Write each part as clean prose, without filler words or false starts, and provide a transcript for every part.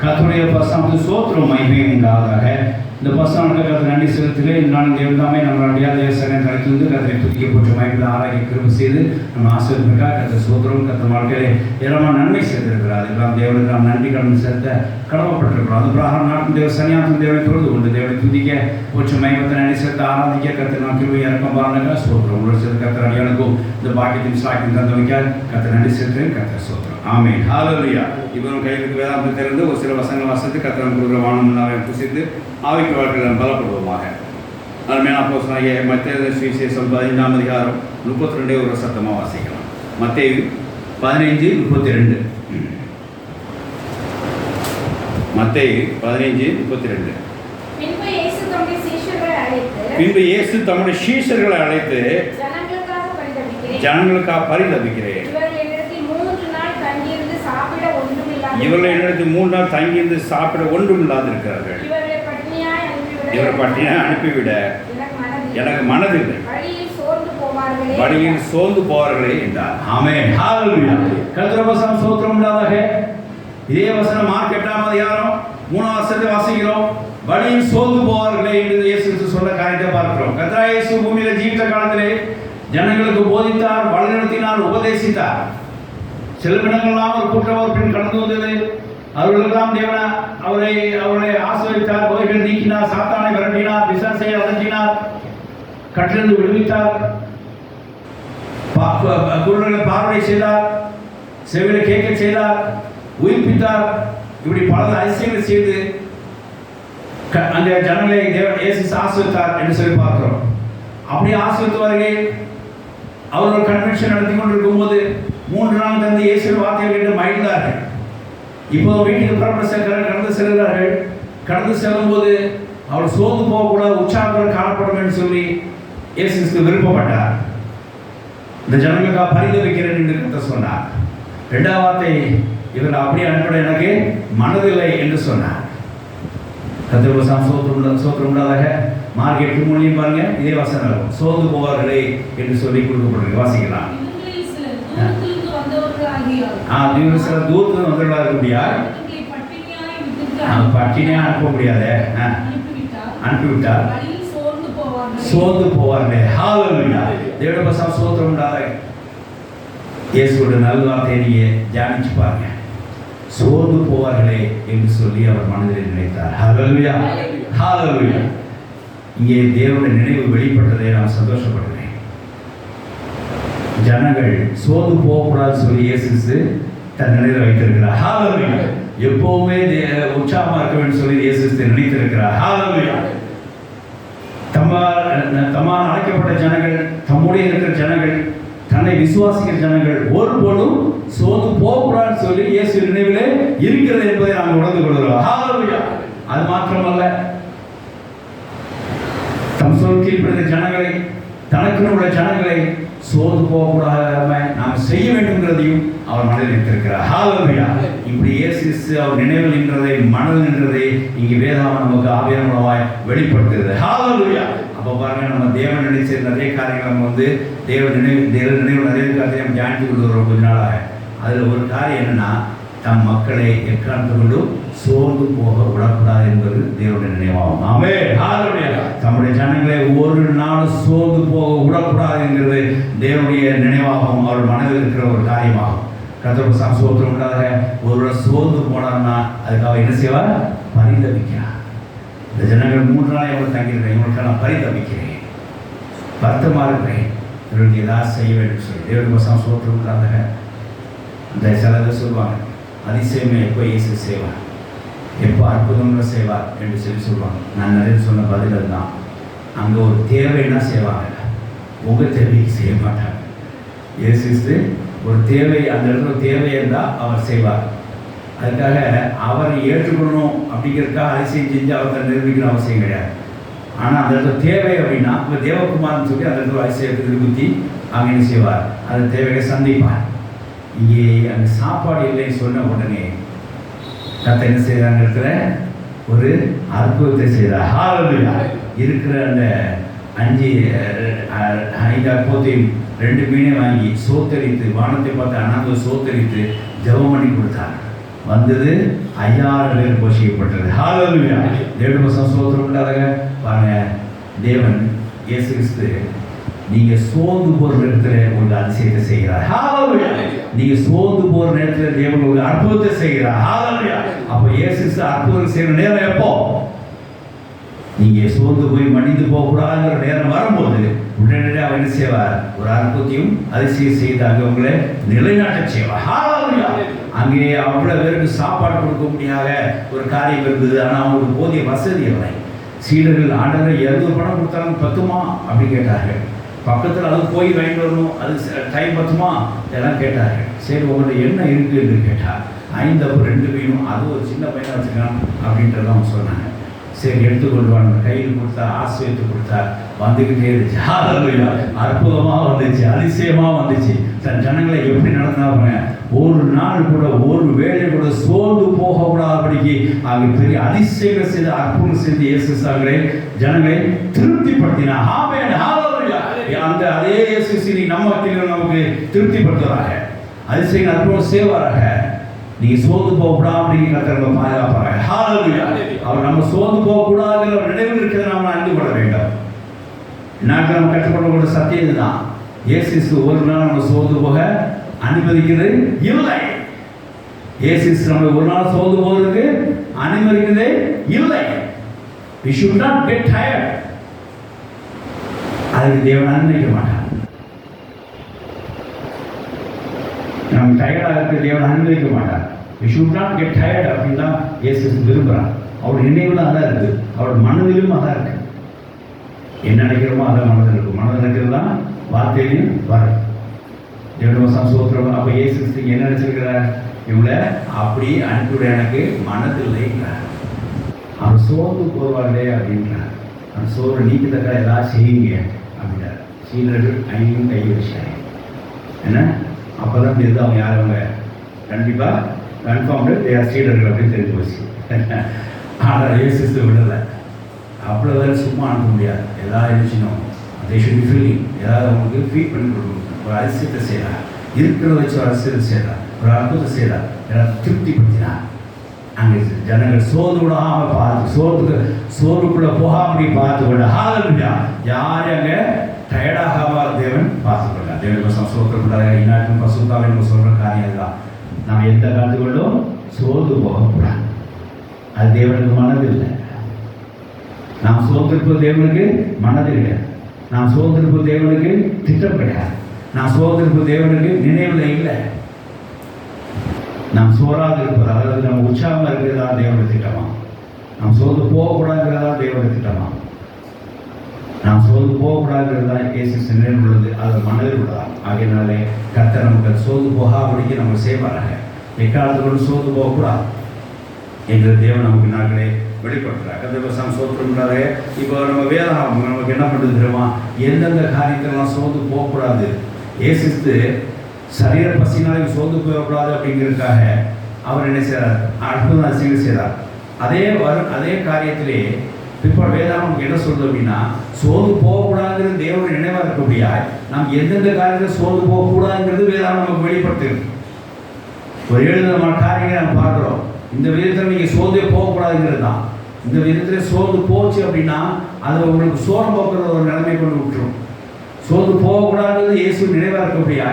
கர்த்தருடைய பரிசுத்த ஸ்தோத்திரம் மகிமை உண்டாவதாக. இந்த பரிசுத்த கர்த்தருக்கு நன்றி செலுத்துகிறேன். இந்த நாள் தேவன் தாமே நம்மளுடைய தேவசனம் தடுத்து கர்த்தரை துதிக்க போட்டு மகிமை ஆராய்ச்சி கிருபை செய்து நம்ம ஆசீர்வதிக்க கர்த்தர் ஸ்தோத்திரம். கர்த்தர் வாழ்க்கையிலே ஏராளமான நன்மை செய்திருக்கிறார். அதெல்லாம் தேவனுக்கு நாம் நன்றி கடன் செலுத்த கடமைப்பட்டிருக்கிறோம். அது பிரகாரம் நாட்டும் தேவ சனியாற்றும் தேவனை தொழுது கொண்டு தேவனை துதிக்க போச்சு மகிமத்தை நன்றி செலுத்த ஆராதிக்க கர்த்தர் நான் கிருபை இறக்கம் பாருங்க ஸ்தோத்திரம். உங்களை சேர்த்து கர்த்தர் அடியானுக்கும் இந்த பாக்கியத்தின் சாக்கியம் தந்து வைக்க கர்த்தர் நன்றி செலுத்துகிறேன். கர்த்தர் ஸ்தோத்திரம். ஆமென். ஹல்லேலூயா. இப்போ நம்ம கைகளுக்கு வேதாந்தம் தெரிந்து ஒரு சில வசனங்கள் வாசித்து கர்த்தர் கொடுக்குற வானமுன்னாவை புசித்து ஆவிக்கு வாழ்க்கையில் பலப்படுவோமாக. அருமையான அப்போஸ்தலனாகிய மத்தேயு சுவிசேஷம் 15ஆம் அதிகாரம் 32 ஒரு சத்தமாக வாசிக்கலாம். மத்தேயு 15:32. மத்தேயு 15:32. பின்பு இயேசு தம்முடைய சீஷர்களை அழைத்து ஜனங்களுக்காக பரிதபிக்கிறேன். இவர்கள் என்னிடத்தில் 3 நாள் தங்கியிருந்து சாப்பிட ஒன்றும் இல்லாதிருக்கிறார்கள். இவரை பட்டினியாய் அனுப்பிவிட எனக்கு மனதில்லை, வழியில் சோர்ந்து போவார்களே என்றார். ஆமென். ஹல்லேலூயா. கர்த்தருக்கு ஸ்தோத்திரம் உண்டாவதாக. இதே வசனம் மார்க் 8ஆம் அதிகாரம் 3ஆம் வசனத்தை வாசிக்கிறோம். வழியில் சோர்ந்து போவார்களே என்று இயேசு சொன்ன காரியத்தை பார்க்கிறோம். கர்த்தர் இயேசு பூமியில ஜீவித்த காலத்திலே ஜனங்களுக்கு போதித்தார், வழிநடத்தினார், உபதேசித்தார். சில இடங்கள்லாம் ஒரு கூட்டம் பின் கடந்து வந்தது. அவர்களுக்கெல்லாம் தேவன அவரை ஆசீர்வதித்தார், நோய்கள் நீக்கினார், சாத்தானை விரட்டினார், பிசாசை அகற்றினார், கட்டிலிருந்து விடுவித்தார், குருடர்களை பார்வை செய்தார், செவிலை கேட்க செய்தார், உயிர்ப்பித்தார். இப்படி பல அதிசயங்களை செய்து அந்த ஜனங்களை தேவன் இயேசு ஆசீர்வதித்தார் என்று சொல்லி பார்க்கிறோம். அப்படியே ஆசீர்வதித்தவர்கள் அவர்கள் கன்வென்ஷன் நடத்தி கொண்டிருக்கும் போது 3 நாள் தந்து இயேசுவின் வார்த்தையை கேட்டு மகிழ்ந்தார்கள். இப்போ வீட்டுக்கு கடந்து செல்கிறார்கள். கடந்து செல்லும் போது அவர் சோர்ந்து போகக்கூடாது, உற்சாகம் காணப்படும் என்று சொல்லி இயேசுக்கு விருப்பப்பட்டார். இந்த ஜனங்களுக்காக பரிதவிக்கிறேன் என்று கர்த்தர் சொன்னார். 2ஆம் வார்த்தை இவர் அப்படியே அனுப்பிட எனக்கு மனதில்லை என்று சொன்னார். கர்த்தருக்கு ஸ்தோத்திரம் உண்டாவதாக. மார்க் 8:3 பாருங்க, இதே வசனம் சோர்ந்து போவார்களே என்று சொல்லி கொடுக்கப்பட்டிருக்கு. வாசிக்கலாம். சில தூரத்துல வந்தவர்களாக இருக்க முடியாது, பட்டினியா அனுப்ப முடியாது, அனுப்பிவிட்டார் சோர்ந்து போவார்களே. ஹல்லேலூயா. தேவனுடைய ஸ்தோத்திரம் உண்டாவதாக. இயேசுவோட நல்வார்த்தையை நீங்க தியானிச்சு பாருங்க. சோர்ந்து போவார்களே என்று சொல்லி அவர் மனதில் நினைத்தார். ஹல்லேலூயா. ஹல்லேலூயா. இங்கே தேவனுடைய நினைவு வெளிப்பட்டதை நான் சந்தோஷப்படுகிறேன். ஜனங்கள் சோர்ந்து போகக்கூடாது சொல்லி இயேசு தன் நிலையில் வைத்திருக்கிறார். ஹல்லேலூயா. எப்பவுமே உற்சாகமா இருக்க வேண்டும் சொல்லி இயேசு நினைத்திருக்கிறார். ஹல்லேலூயா. தம்மால் அழைக்கப்பட்ட ஜனங்கள், தம்முடைய இருக்கிற ஜனங்கள், தன்னை விசுவாசிக்கிற ஜனங்கள் ஒருபோதும் சோர்ந்து போகக்கூடாதுன்னு சொல்லி இயேசு நினைவிலே இருக்கிறது என்பதை நாங்கள் உணர்ந்து கொள்கிறோம். ஹல்லேலூயா. அது மாத்திரமல்ல, தம் சொல் கீழ்ப்படுகிற ஜனங்களை, தனக்குன்னு உள்ள ஜனங்களை சோர்ந்து போகக்கூடாத நாம் செய்ய வேண்டும்ங்கிறதையும் அவர் மனதில் வைத்திருக்கிறார். ஹல்லேலூயா. இப்படி இயேசு அவர் நினைவில் நின்றதை, மனதில் நின்றதை இங்கே வேதாகம் நமக்கு ஆவியான மூலமாய் வெளிப்படுத்துகிறது. ஹல்லேலூயா. அப்போ பாருங்க, நம்ம தேவன் நினைச்ச நிறைய காரியங்கள் நம்ம தேவ நினைவு நிறைய காரியத்தை நம்ம தியானித்து கொள்கிறோம் கொஞ்ச நாளாக. அதில் ஒரு காரியம் என்னன்னா, தம் மக்களை எக்காரணத்தை கொண்டும் சோர்ந்து போக விடக்கூடாது என்பது தேவனுடைய நினைவாகும். ஆமென். ஹல்லேலூயா. தம்முடைய ஜனங்களை ஒரு நாள் சோர்ந்து போக விடக்கூடாது என்கிறது தேவனுடைய நினைவாகவும் அவர் மனதில் இருக்கிற ஒரு காரியமாகும். கர்த்தருக்கு ஸ்தோத்திரம் உண்டாவதாக. ஒருவர் சோர்ந்து போனார்னா அதுக்காக என்ன செய்வார்? பரிதபிக்கிறார். இந்த ஜனங்கள் 3 நாள் எவ்வளவு தங்கியிருக்கிறேன், இவங்களுக்கு நான் பரிதபிக்கிறேன், வருத்தமாக இருக்கிறேன், இவர்களுக்கு ஏதாவது செய்ய வேண்டும் சொல்லி தேவனுக்கு ஸ்தோத்திரம் உண்டாவதாக. இந்த சிலர் சொல்லுவாங்க, அதிசயமே எப்போ இயேசு செய்வார், எப்போ அற்புதங்களை செய்வார் என்று சொல்லுவாங்க. நான் நிறைய சொன்ன பதில் அதுதான். அங்கே ஒரு தேவைன்னா செய்வாங்க, உங்கள் தேவைக்கு செய்ய மாட்டாங்க. இயேசு ஒரு தேவை, அந்த இடத்துல தேவை இருந்தால் அவர் செய்வார். அதுக்காக அவரை ஏற்றுக்கொள்ளணும் அப்படிங்கிறதுக்காக அதிசயம் செஞ்சு அவரை நிரூபிக்கிற அவசியம் கிடையாது. ஆனால் அந்த இடத்துல தேவை அப்படின்னா இப்போ தேவகுமார்னு சொல்லி அந்த இடத்துல அதிசயத்தை நிரூபித்து அங்கே என்ன செய்வார், அந்த தேவையை சந்திப்பார். இங்கே அந்த சாப்பாடு இல்லைன்னு சொன்ன உடனே கர்த்தர் என்ன செய்கிறாங்க, இருக்கிற ஒரு அற்புதத்தை செய்தார். ஹல்லேலூயா. இருக்கிற அந்த 5 அப்பத்தையும் 2 மீனை வாங்கி சோத்தரித்து, வானத்தை பார்த்து அனாந்து சோத்தரித்து ஜெபம் பண்ணி கொடுத்தார். வந்தது 5000 பேர் போஷிக்கப்பட்டது. ஹalleluya. தேவனுக்கு ஸ்தோத்திரம் உண்டாக. பாருங்க, தேவன் இயேசு கிறிஸ்து நீங்க சோர்ந்து போற நேரத்தில் உங்களுக்கு அதிசயத்தை செய்கிறார். ஹalleluya. நீங்க சோர்ந்து போற நேரத்தில் தேவன் உங்களுக்கு அற்புதத்தை செய்கிறார். ஹalleluya. அப்ப இயேசு கிறிஸ்து அற்புதம் செய்யற நேரம் எப்போ? நீங்க சோர்ந்து போய் மடிந்து போக கூடாதுங்கிற நேரம் வரும்போது உடனடியாக அவர் என்ன செய்வார்? ஒரு அற்புதத்தையும் அதிசயம் செய்து அங்கே உங்களை நிலைநாட்ட செய்வார். ஹalleluya. அங்கே அவ்வளவு பேருக்கு சாப்பாடு கொடுக்க முடியாத ஒரு காரியம் இருந்தது. ஆனால் அவங்களுக்கு போதிய வசதி இல்லை. சீடர்கள் ஆண்டவரை 200 பணம் கொடுத்தாலும் பத்துமா அப்படி கேட்டார்கள். பக்கத்தில் அது போய் வாங்கிட்டு வரணும், அது டைம் பத்துமா இதெல்லாம் கேட்டார்கள். சரி, உங்கள்ட்ட என்ன இருக்குது என்று கேட்டார். 5 அப்பம் 2 மீனும், அது ஒரு சின்ன பையனாக வச்சுக்கலாம் அப்படின்றத அவங்க சொன்னாங்க. சரி, எடுத்துக்கொண்டு வாங்க. கையில் கொடுத்தா, ஆசிரியத்து கொடுத்தா, வந்துக்கிட்டே இருந்துச்சு. ஹalleluya. அற்புதமாக வந்துச்சு, அதிசயமாக வந்துச்சு. தன் ஜனங்களை எப்படி நடந்தாங்க? ஒரு நாள் கூட, ஒரு வேளை கூட சோர்ந்து போகக்கூடாதபடிக்கு அங்கே பெரிய அதிசயங்கள் செய்து அற்புதம் செய்து இயேசு சாகரை ஜனங்களை திருப்திப்படுத்தினார். ஆமென். ஹalleluya. அந்த அதே இயேசு நம்ம நமக்கு திருப்திப்படுத்துவாங்க, அதிசயங்கள் அற்புதம் செய்வாராக. நீங்க சோர்ந்து போகக்கூடாது அப்படின்னு கர்த்தர் பாதுகாப்பாங்க. ஹalleluya. அவர் நம்ம சோர்ந்து போகக்கூடாதுங்கிற நினைவில் இருக்கிறத நாம் அறிந்து கொள்ள வேண்டும். நாங்கள் நம்ம கற்றுக்கொள்ளக்கூடிய சத்தியம் இதுதான். இயேசு ஒரு நாள் நம்ம சோர்ந்து போக அனுமதிக்கிறது இல்லை. இயேசு நம்ம ஒரு நாள் சோர்ந்து போவதற்கு அனுமதிக்கிறதே இல்லை. We should not get tired. அதுக்கு தேவன் அனுமதிக்க மாட்டார். நம்ம டயர்டாக இருக்க தேவன் அனுமதிக்க மாட்டார். We should not get tired அப்படின்னு தான் இயேசு விரும்புகிறார். அவருடைய நினைவில் அதான் இருக்குது, அவருடைய மனதிலும் அதான் இருக்கு. என்ன நினைக்கிறோமோ அதான் மனதில் இருக்கும். மனதில் நினைக்கிறது தான் வார்த்தையிலையும் வரும். தேவனுடைய சந்தோஷம். அப்போ இயேசு கிறிஸ்து என்ன நினைச்சிருக்கிறார்? இவங்களை அப்படி அனுப்பிவிட எனக்கு மனதில் இல்லைங்கிறார். அவர் சோர்ந்து போவார்களே அப்படின்றார். அந்த சோறு நீக்கத்தக்க ஏதாவது செய்யுங்க அப்படின்றார். சீடர்கள் ஐயும் கை வச்சாங்க. என்ன அப்போ தான் தெரியுது அவங்க யார், அவங்க கண்டிப்பாக கன்ஃபார்ம்டு சீடர்கள் அப்படின்னு தெரிஞ்சு போச்சு. ஆனால் இயேசு விடலை. அவ்வளோ வேறு சும்மா அனுப்ப முடியாது. எதாவது இருந்துச்சுனோம் அதை ஷுட் பி ஃபீலிங். ஏதாவது அவங்களுக்கு ஃபீல் பண்ணி கொடுக்கணும். ஒரு அதிசயத்தை செய்கிறார், இருக்கிறத வச்சு ஒரு அதிசயத்தை செய்கிறார், ஒரு அற்புதத்தை செய்கிறார், ஏதாவது திருப்திப்படுத்தினார். அங்கே ஜனங்கள் சோர்ந்து விடாமல் பார்த்து, சோர்வுக்குள்ளே போகாமடி பார்த்து கொள்ள. ஹalleluya. யாரும் அங்கே டயர்டாகாமல் தேவன் பார்த்துக்கொள்ள. தேவன் சந்தோஷப்படாத இன்னாட்டும் பசுத்தாவை நம்ம சொல்கிற காரியம் தான். நாம் எந்த காலத்துக்குள்ளும் சோர்ந்து போகக்கூடாது. அது தேவனுக்கு மனதில்லை. நாம் சோர்ந்திருப்பது தேவனுக்கு மனதில் கிடையாது. நாம் சோர்ந்திருப்பது தேவனுக்கு திட்டம் கிடையாது. நாம் சோர்ந்திருப்பது தேவனுக்கு நினைவில் இல்லை. நாம் சோராது இருப்பது, அதாவது நம்ம உற்சாகமாக இருக்கிறதா தேவனுடைய திட்டமா? நாம் சோர்ந்து போகக்கூடாதுங்கிறதா தேவனுடைய திட்டமா? நாம் சோர்ந்து போகக்கூடாதுங்கிறதா இயேசு நினைவில் உள்ளது, அது மனதில் உள்ளதா? ஆகையினாலே கர்த்தர் நமக்கு சோர்ந்து போகாதபடிக்கு நம்ம செய்வாராக. எக்காலத்துக்கு சோர்ந்து போகக்கூடாது என்று தேவன் நமக்கு நாங்களே வெளிப்படுத்துகிறார். கர்த்தர் சோர்ந்துடாதே. இப்போ நம்ம வேதம் நமக்கு என்ன பண்ணுறது தெரியுமா? எந்தெந்த காரியத்திலலாம் சோர்ந்து போகக்கூடாது. இயேசு சரீர பசினாலே சோர்ந்து போகக்கூடாது அப்படிங்கிறதுக்காக அவர் என்ன செய்கிறார்? அற்புதம் அதிசயங்கள் செய்கிறார். அதே காரியத்திலே இப்போ வேதாகம் என்ன சொல்றது அப்படின்னா, சோர்ந்து போகக்கூடாதுங்கிறது தேவனுடைய நினைவாக இருக்கக்கூடிய நாம் எந்தெந்த காரியத்தில் சோர்ந்து போகக்கூடாதுங்கிறது வேதாகம் நமக்கு வெளிப்படுத்துது. ஒரு 7 விதமான காரியங்களை நம்ம பார்க்குறோம். இந்த விதத்தில் நீங்கள் சோர்ந்தே போகக்கூடாதுங்கிறது தான். இந்த விதத்தில் சோர்ந்து போச்சு அப்படின்னா அது உங்களுக்கு சோரம் போக்குற ஒரு நிலைமை கொண்டு விட்டுரும். சோர்ந்து போகக்கூடாதுங்கிறது இயேசு நினைவாக இருக்கக்கூடிய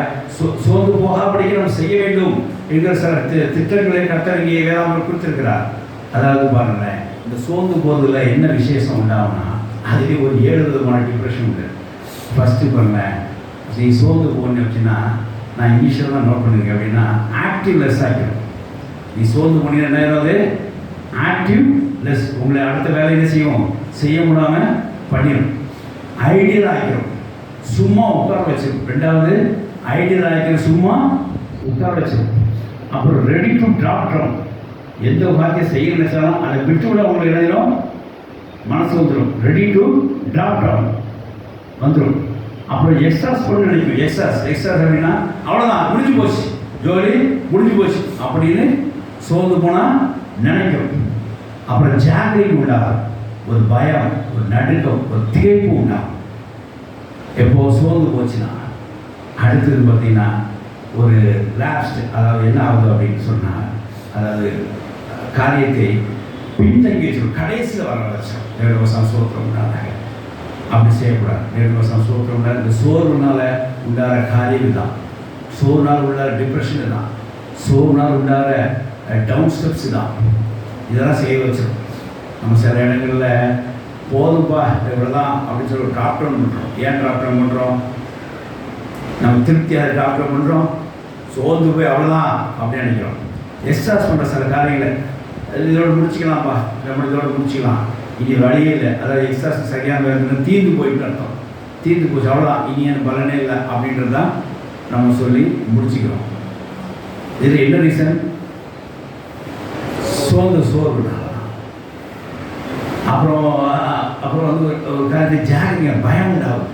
சோர்ந்து போகாதபடிக்கு நம்ம செய்ய வேண்டும் என்கிற சில திட்டங்களை கர்த்தர் இங்கே வேதாகம் கொடுத்திருக்கிறார். அதாவது பாருங்களேன், இந்த சோர்ந்து போகிறதுல என்ன விசேஷம் உண்டாகும்னா அதுலேயே ஒரு 7 விதமான டிப்ரெஷன் உண்டு. ஃபஸ்ட்டு பாருங்களேன், நீ சோர்ந்து போகணுன்னு வச்சுன்னா நான் இனிஷியல் தான் நோட் பண்ணுங்க அப்படின்னா ஆக்டிவ்லெஸ் ஆகிடும். நீ சோர்ந்து போனீங்கன்னா என்ன ஆகிறது? ஆக்டிவ்லெஸ். உங்களை அடுத்த வேலை என்ன செய்ய முடியாமல் பண்ணிடும். ஐடியல் ஆகிடும், சும்மா உட்கார வச்சிடும். 2வது ஐடியல் ஆகிக்கிற சும்மா உட்கார வச்சிடும். அப்புறம் ரெடி டு ட்ராப் டவுன். எந்த வார்த்தையை செய்ய நினைச்சாலும் அதை விட்டு விட உங்களுக்கு எழுதிடும், மனசு வந்துடும். ரெடி டு ட்ராப் டவுன் வந்துடும். அப்புறம் எக்ஸாஸ் பண்ண நினைக்கும். எக்ஸாஸ் அப்படின்னா அவ்வளோதான், முடிஞ்சு போச்சு, ஜோலி முடிஞ்சு போச்சு அப்படின்னு சோர்ந்து போனால் நினைக்கும். அப்புறம் ஜாகிரிங் உண்டாகும், ஒரு பயம், ஒரு நடுக்கம், ஒரு திகைப்பு உண்டாகும். எப்போ சோர்ந்து போச்சுன்னா அடுத்தது பார்த்தீங்கன்னா ஒரு லாஸ்ட், அதாவது என்ன ஆகுது அப்படின்னு சொன்னால் அதாவது காரியத்தை பின்தங்கி வச்சு கடைசியில் வர வச்சோம். தேவவசம் சோத்திரம் உண்டானாங்க. அப்படி செய்யக்கூடாது. தேவவசம் சோத்திரம் உண்டான இந்த சோர்வுனால உண்டான காரியம் தான், சோர்னால் உண்டான டிப்ரெஷன் தான், சோர்னால் உண்டான டவுன் ஸ்டெப்ஸ் தான். இதெல்லாம் செய்ய வச்சிடும். நம்ம சில இடங்களில் போதும்பா இவ்வளோதான் அப்படின்னு சொல்லி ஒரு டாப் டவுன் பண்ணுறோம். ஏன் டாப் டவுன் பண்ணுறோம்? நம்ம திருப்தியாக டாப் டவுன் பண்ணுறோம். சோர்ந்து போய் அவ்வளோதான் அப்படின்னு நினைக்கிறோம். எக்ஸ்ட்ராஸ் பண்ணுற சில காரியங்களை இதோடு முடிச்சுக்கலாம்ப்பா, நம்ம இதோடு முடிச்சுக்கலாம், இனி வழியே இல்லை. அதாவது எக்ஸ்ட்ராஸ் சரியாக வேணும்னு தீர்ந்து போயிட்டு அர்த்தம். தீர்ந்து போச்சு அவ்வளோதான், இனி எனக்கு பலனே இல்லை அப்படின்றது தான் நம்ம சொல்லி முடிச்சுக்கிறோம். இதில் என்ன ரீசன்? சோர்வு. அப்புறம் வந்து ஒரு காலத்தை ஜாகிங்க பயம் உண்டாகும்.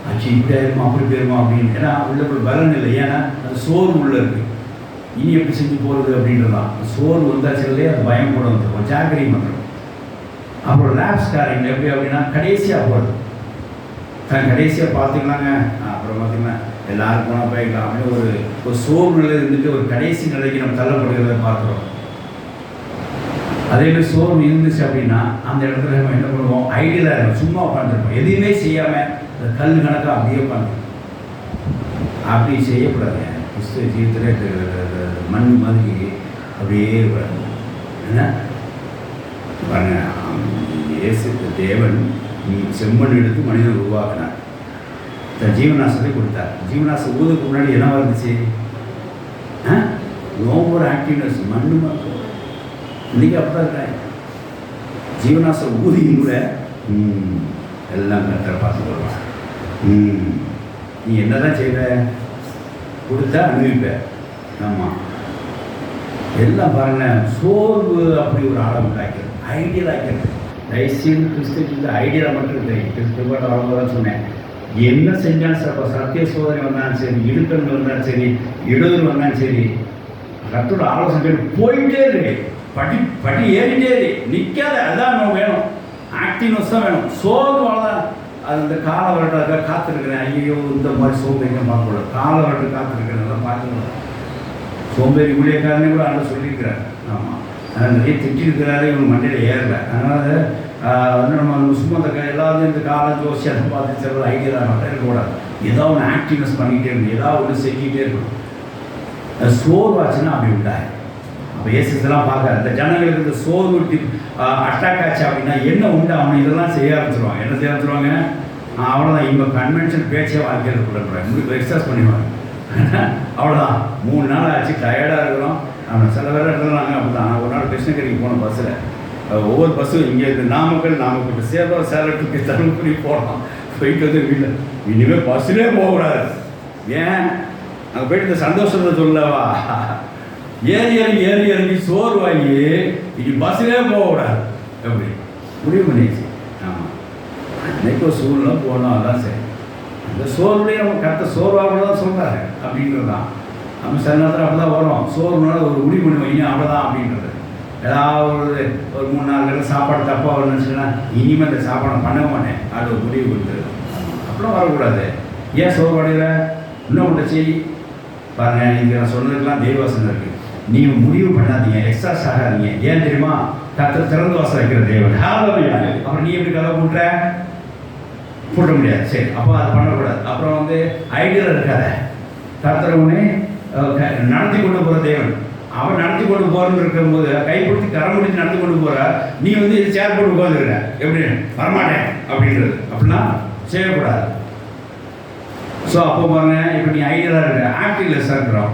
ஆச்சு இப்படி ஆயிருமா அப்படி போயிருமா அப்படின்னு. ஏன்னா உள்ள பலன் இல்லை. ஏன்னா அது சோர்வு உள்ள இருக்குது. இனி எப்படி செஞ்சு போகிறது அப்படின்றதான். சோர்வு வந்தாச்சுலே அது பயம் கூட வந்துடும், ஜாக்கிரதை வந்துடும். அப்புறம் லேப்ஸ் காரியங்கள் எப்படி அப்படின்னா கடைசியாக போகிறது. கடைசியாக பார்த்துக்கலாங்க, அப்புறம் பார்த்திங்கன்னா எல்லோரும் போனால் போய்க்கலாம் அப்படின்னு ஒரு சோர்வு நிலை இருந்துட்டு ஒரு கடைசி நிலைக்கு நம்ம தள்ளப்படுகிறத பார்க்குறோம். அதேமாதிரி சோர்வு இருந்துச்சு அப்படின்னா அந்த இடத்துல நம்ம என்ன பண்ணுவோம்? ஐடியலாக இருக்கும், சும்மா உட்காந்துருப்போம், எதுவுமே செய்யாமல் கல் கணக்காக அப்படியே உட்காந்து. அப்படி செய்யக்கூடாது. கிறிஸ்துவ ஜீவிதத்தில் மண் மாதிரி அப்படியே இருக்கணும். என்ன பாருங்க, இயேசு தேவன் செம்மண் எடுத்து மனிதன் உருவாக்கினார். தன் ஜீவனாசத்தை கொடுத்தார். ஜீவனாசம் ஊதுக்கு முன்னாடி என்ன இருந்துச்சு? நோம்பர் ஆக்டிவ்னஸ் மண்ணு மாதிரி. இன்றைக்கி அப்படி இருக்காங்க. ஜீவனாசம் ஊதியும் கூட எல்லாம் கரெக்டாக பார்த்து வருவாங்க. நீ என்ன தான் செய்வ? கொடுத்தா அனுபவிப்ப. ஆமாம், எல்லாம் பாருங்கள். சோர்வு அப்படி ஒரு ஆழம் உண்டாக்கிறது, ஐடியல் ஆக்கிறது. தயவுசெய்து கிறிஸ்துவ ஐடியலாக மட்டும் இல்லை. கிறிஸ்துவ வரும்போது சொன்னேன், என்ன செஞ்சாலும் சார், சத்திய சோதனை வந்தாலும் சரி, இடுக்கல் வந்தாலும் சரி, இடையூறு வந்தாலும் சரி, கத்தோட ஆலோசனை போயிட்டே இருக்கு. படி ஏறிட்டே இருக்கு, நிற்காத. அதான் நம்ம வேணும், ஆக்டிவ்னஸ் தான் வேணும். சோர்வால அது இந்த கால வருடத்தை காத்திருக்கிறேன். ஐயோ இந்த மாதிரி சோம்பேறியும் பார்க்கக்கூடாது. கால வருடம் காத்திருக்கிறேன், நல்லா பார்க்கக்கூடாது. சோம்பேறி ஊழியக்காரனே கூட அதை சொல்லியிருக்கிறார். ஆமாம், அதனால் நிறைய திட்டிருக்கிறாரு, இவங்க மண்டையில் ஏறலை. அதனால் வந்து நம்ம சும்மா இந்த எல்லாரும் இந்த காலம் ஜோசி அதை பார்த்து சில ஐடியா மட்டும் இருக்கக்கூடாது. ஏதோ ஒன்று ஆக்டிவ்னஸ் பண்ணிக்கிட்டே இருக்கணும், ஏதாவது ஒன்று செஞ்சுக்கிட்டே இருக்கணும். அது சோர்வாச்சுன்னா அப்படி உண்டாய். அப்போ ஏசிஸ்லாம் பார்க்காது. இந்த ஜனங்களுக்கு இந்த சோர்வு அட்டாக் ஆச்சு அப்படின்னா என்ன உண்டு? அவனை இதெல்லாம் செய்ய ஆரம்பிச்சிருவாங்க. என்ன செய்ய ஆரம்பிச்சிருவாங்க? அவ்வளோதான், இவங்க கன்வென்ஷன் பேச்சே வாழ்க்கையில் கொடுக்குறாங்க, முடிவு எக்ஸசைஸ் பண்ணிடுவாங்க. அவ்வளோதான், 3 நாள் ஆச்சு, டயர்டாக இருக்கிறோம். நம்ம சில பேர் இருந்தாங்க அப்படி தான். ஒரு நாள் கிருஷ்ணகிரிக்கு போன பஸ்ஸில், ஒவ்வொரு பஸ்ஸும் இங்கே இருந்து நாமக்கல் சேலம் சேலத்துக்கு தருமபுரி போகலாம். போயிட்டு வந்து வீட்டில் இனிமேல் பஸ்ஸிலே போகக்கூடாது. ஏன்? அங்கே போயிட்டு இந்த சந்தோஷத்தை சொல்லவா, ஏறி இறங்கி சோர்வாகி இனி பஸ்ஸிலே போகக்கூடாது எப்படி முடிவு பண்ணிடுச்சு. ஆமாம், அன்னைக்கு ஒரு சூழ்நிலை போனோம், அதான் சரி. அந்த சோர்வுலேயே நம்ம கரெக்டாக சோர்வாக தான் சொல்கிறாரு அப்படின்றது தான். நம்ம சில நேரத்தில் அப்படி தான் வரும். சோர்வுனால ஒரு முடிவு பண்ணி வைங்க அவ்வளோதான் அப்படின்றது. ஏதாவது ஒரு 3-4 நேரம் சாப்பாடு தப்பாக வரணுச்சுன்னா இனிமேல் அந்த சாப்பாடை பண்ண மாட்டேன், அது ஒரு முடிவு கொடுத்துரு. அப்படிலாம் வரக்கூடாது. ஏன் சோர்வடைகிற? இன்னும் ஒன்று செய் பாருங்கள். நீங்கள் நான் சொன்னதுக்கெல்லாம் தெய்வவாசனை இருக்குது. நீங்கள் முடிவு பண்ணாதீங்க, எக்ஸாஸ் ஆகாதீங்க. ஏன் தெரியுமா? கர்த்தர் திறந்து வாசல் வைக்கிற தேவன். அப்புறம் நீ எப்படி கதை பூட்ட முடியாது. சரி, அப்போ அது பண்ணக்கூடாது. அப்புறம் வந்து ஐடியாவில் இருக்காத. கர்த்தர் உடனே நடத்தி கொண்டு போகிற தேவன். அவர் நடத்தி கொண்டு போகிறன்னு இருக்கும்போது கைப்பிடிச்சி கரம் முடிச்சு நடத்தி கொண்டு போகிற நீ வந்து இது சேர் போட்டு உட்காந்துருக்க எப்படி வரமாட்டேன் அப்படின்றது அப்படின்னா செய்யக்கூடாது. ஸோ அப்போ பாருங்க, இப்போ நீ ஐடியாவில் இருக்க, ஆக்டிவ்லெஸ்ஸாக இருக்கிறோம்.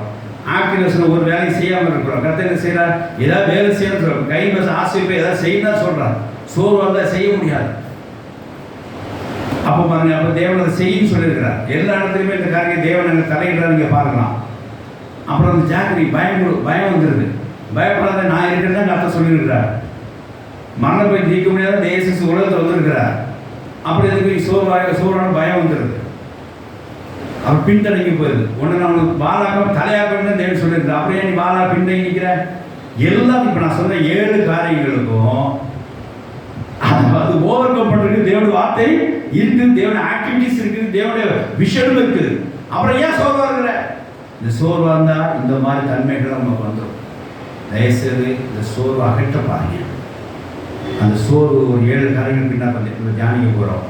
ஆக்டிவ்னஸில் ஒரு வேலையை செய்யாமல் இருக்கிறோம். கர்த்தர் என்ன செய்கிறார்? ஏதாவது வேலை செய்யணும்னு சொல்கிறோம். கை பஸ் ஆசைப்பை ஏதாவது செய்யணும் சொல்கிறார். சோர்வு வந்தால் செய்ய முடியாது. அப்போ பாருங்க, அப்போ தேவன் அதை செய்யன்னு சொல்லியிருக்கிறார். எல்லா இடத்துலையுமே இந்த காரியம் தேவன் அங்கே தலையிடுறாரு, நீங்கள் பார்க்கலாம். அப்புறம் அந்த ஜாக்கிரி பயம் வந்துடுது. பயப்படாத, நான் இருக்கிறதா கர்த்தர் சொல்லியிருக்கிறார். மரண போய் நீக்க முடியாத தேச உலகத்தில் வந்திருக்கிறார். அப்படி எதுக்கு சோர்வான பயம் வந்துடுது. அவர் பின்தடங்கி போயிடுது. ஒன்று நான் உனக்கு பாலாக்கம் தலையாக்கணும்னு தேவன் சொல்லியிருக்கிறார். அப்படியே நீ பாலா பின்தங்கி நிற்கிற எல்லாம். இப்போ நான் சொன்ன 7 காரியங்களுக்கும் அது ஓவர் கம் பண்ணிருக்கு. தேவனுடைய வார்த்தை இருக்குது, தேவனுடைய ஆக்டிவிட்டிஸ் இருக்குது, தேவனுடைய விஷயம் இருக்குது. அப்புறம் ஏன் சோர்வா இருக்கிற? இந்த சோர்வா இருந்தால் இந்த மாதிரி தன்மைகள் நமக்கு வந்துடும். தயவுசெய்து இந்த சோர்வு அகற்ற பாருங்க. அந்த சோர்வு ஒரு 7 காரியங்கள் பின்னால் இப்போ தியானிக்க போகிறோம்.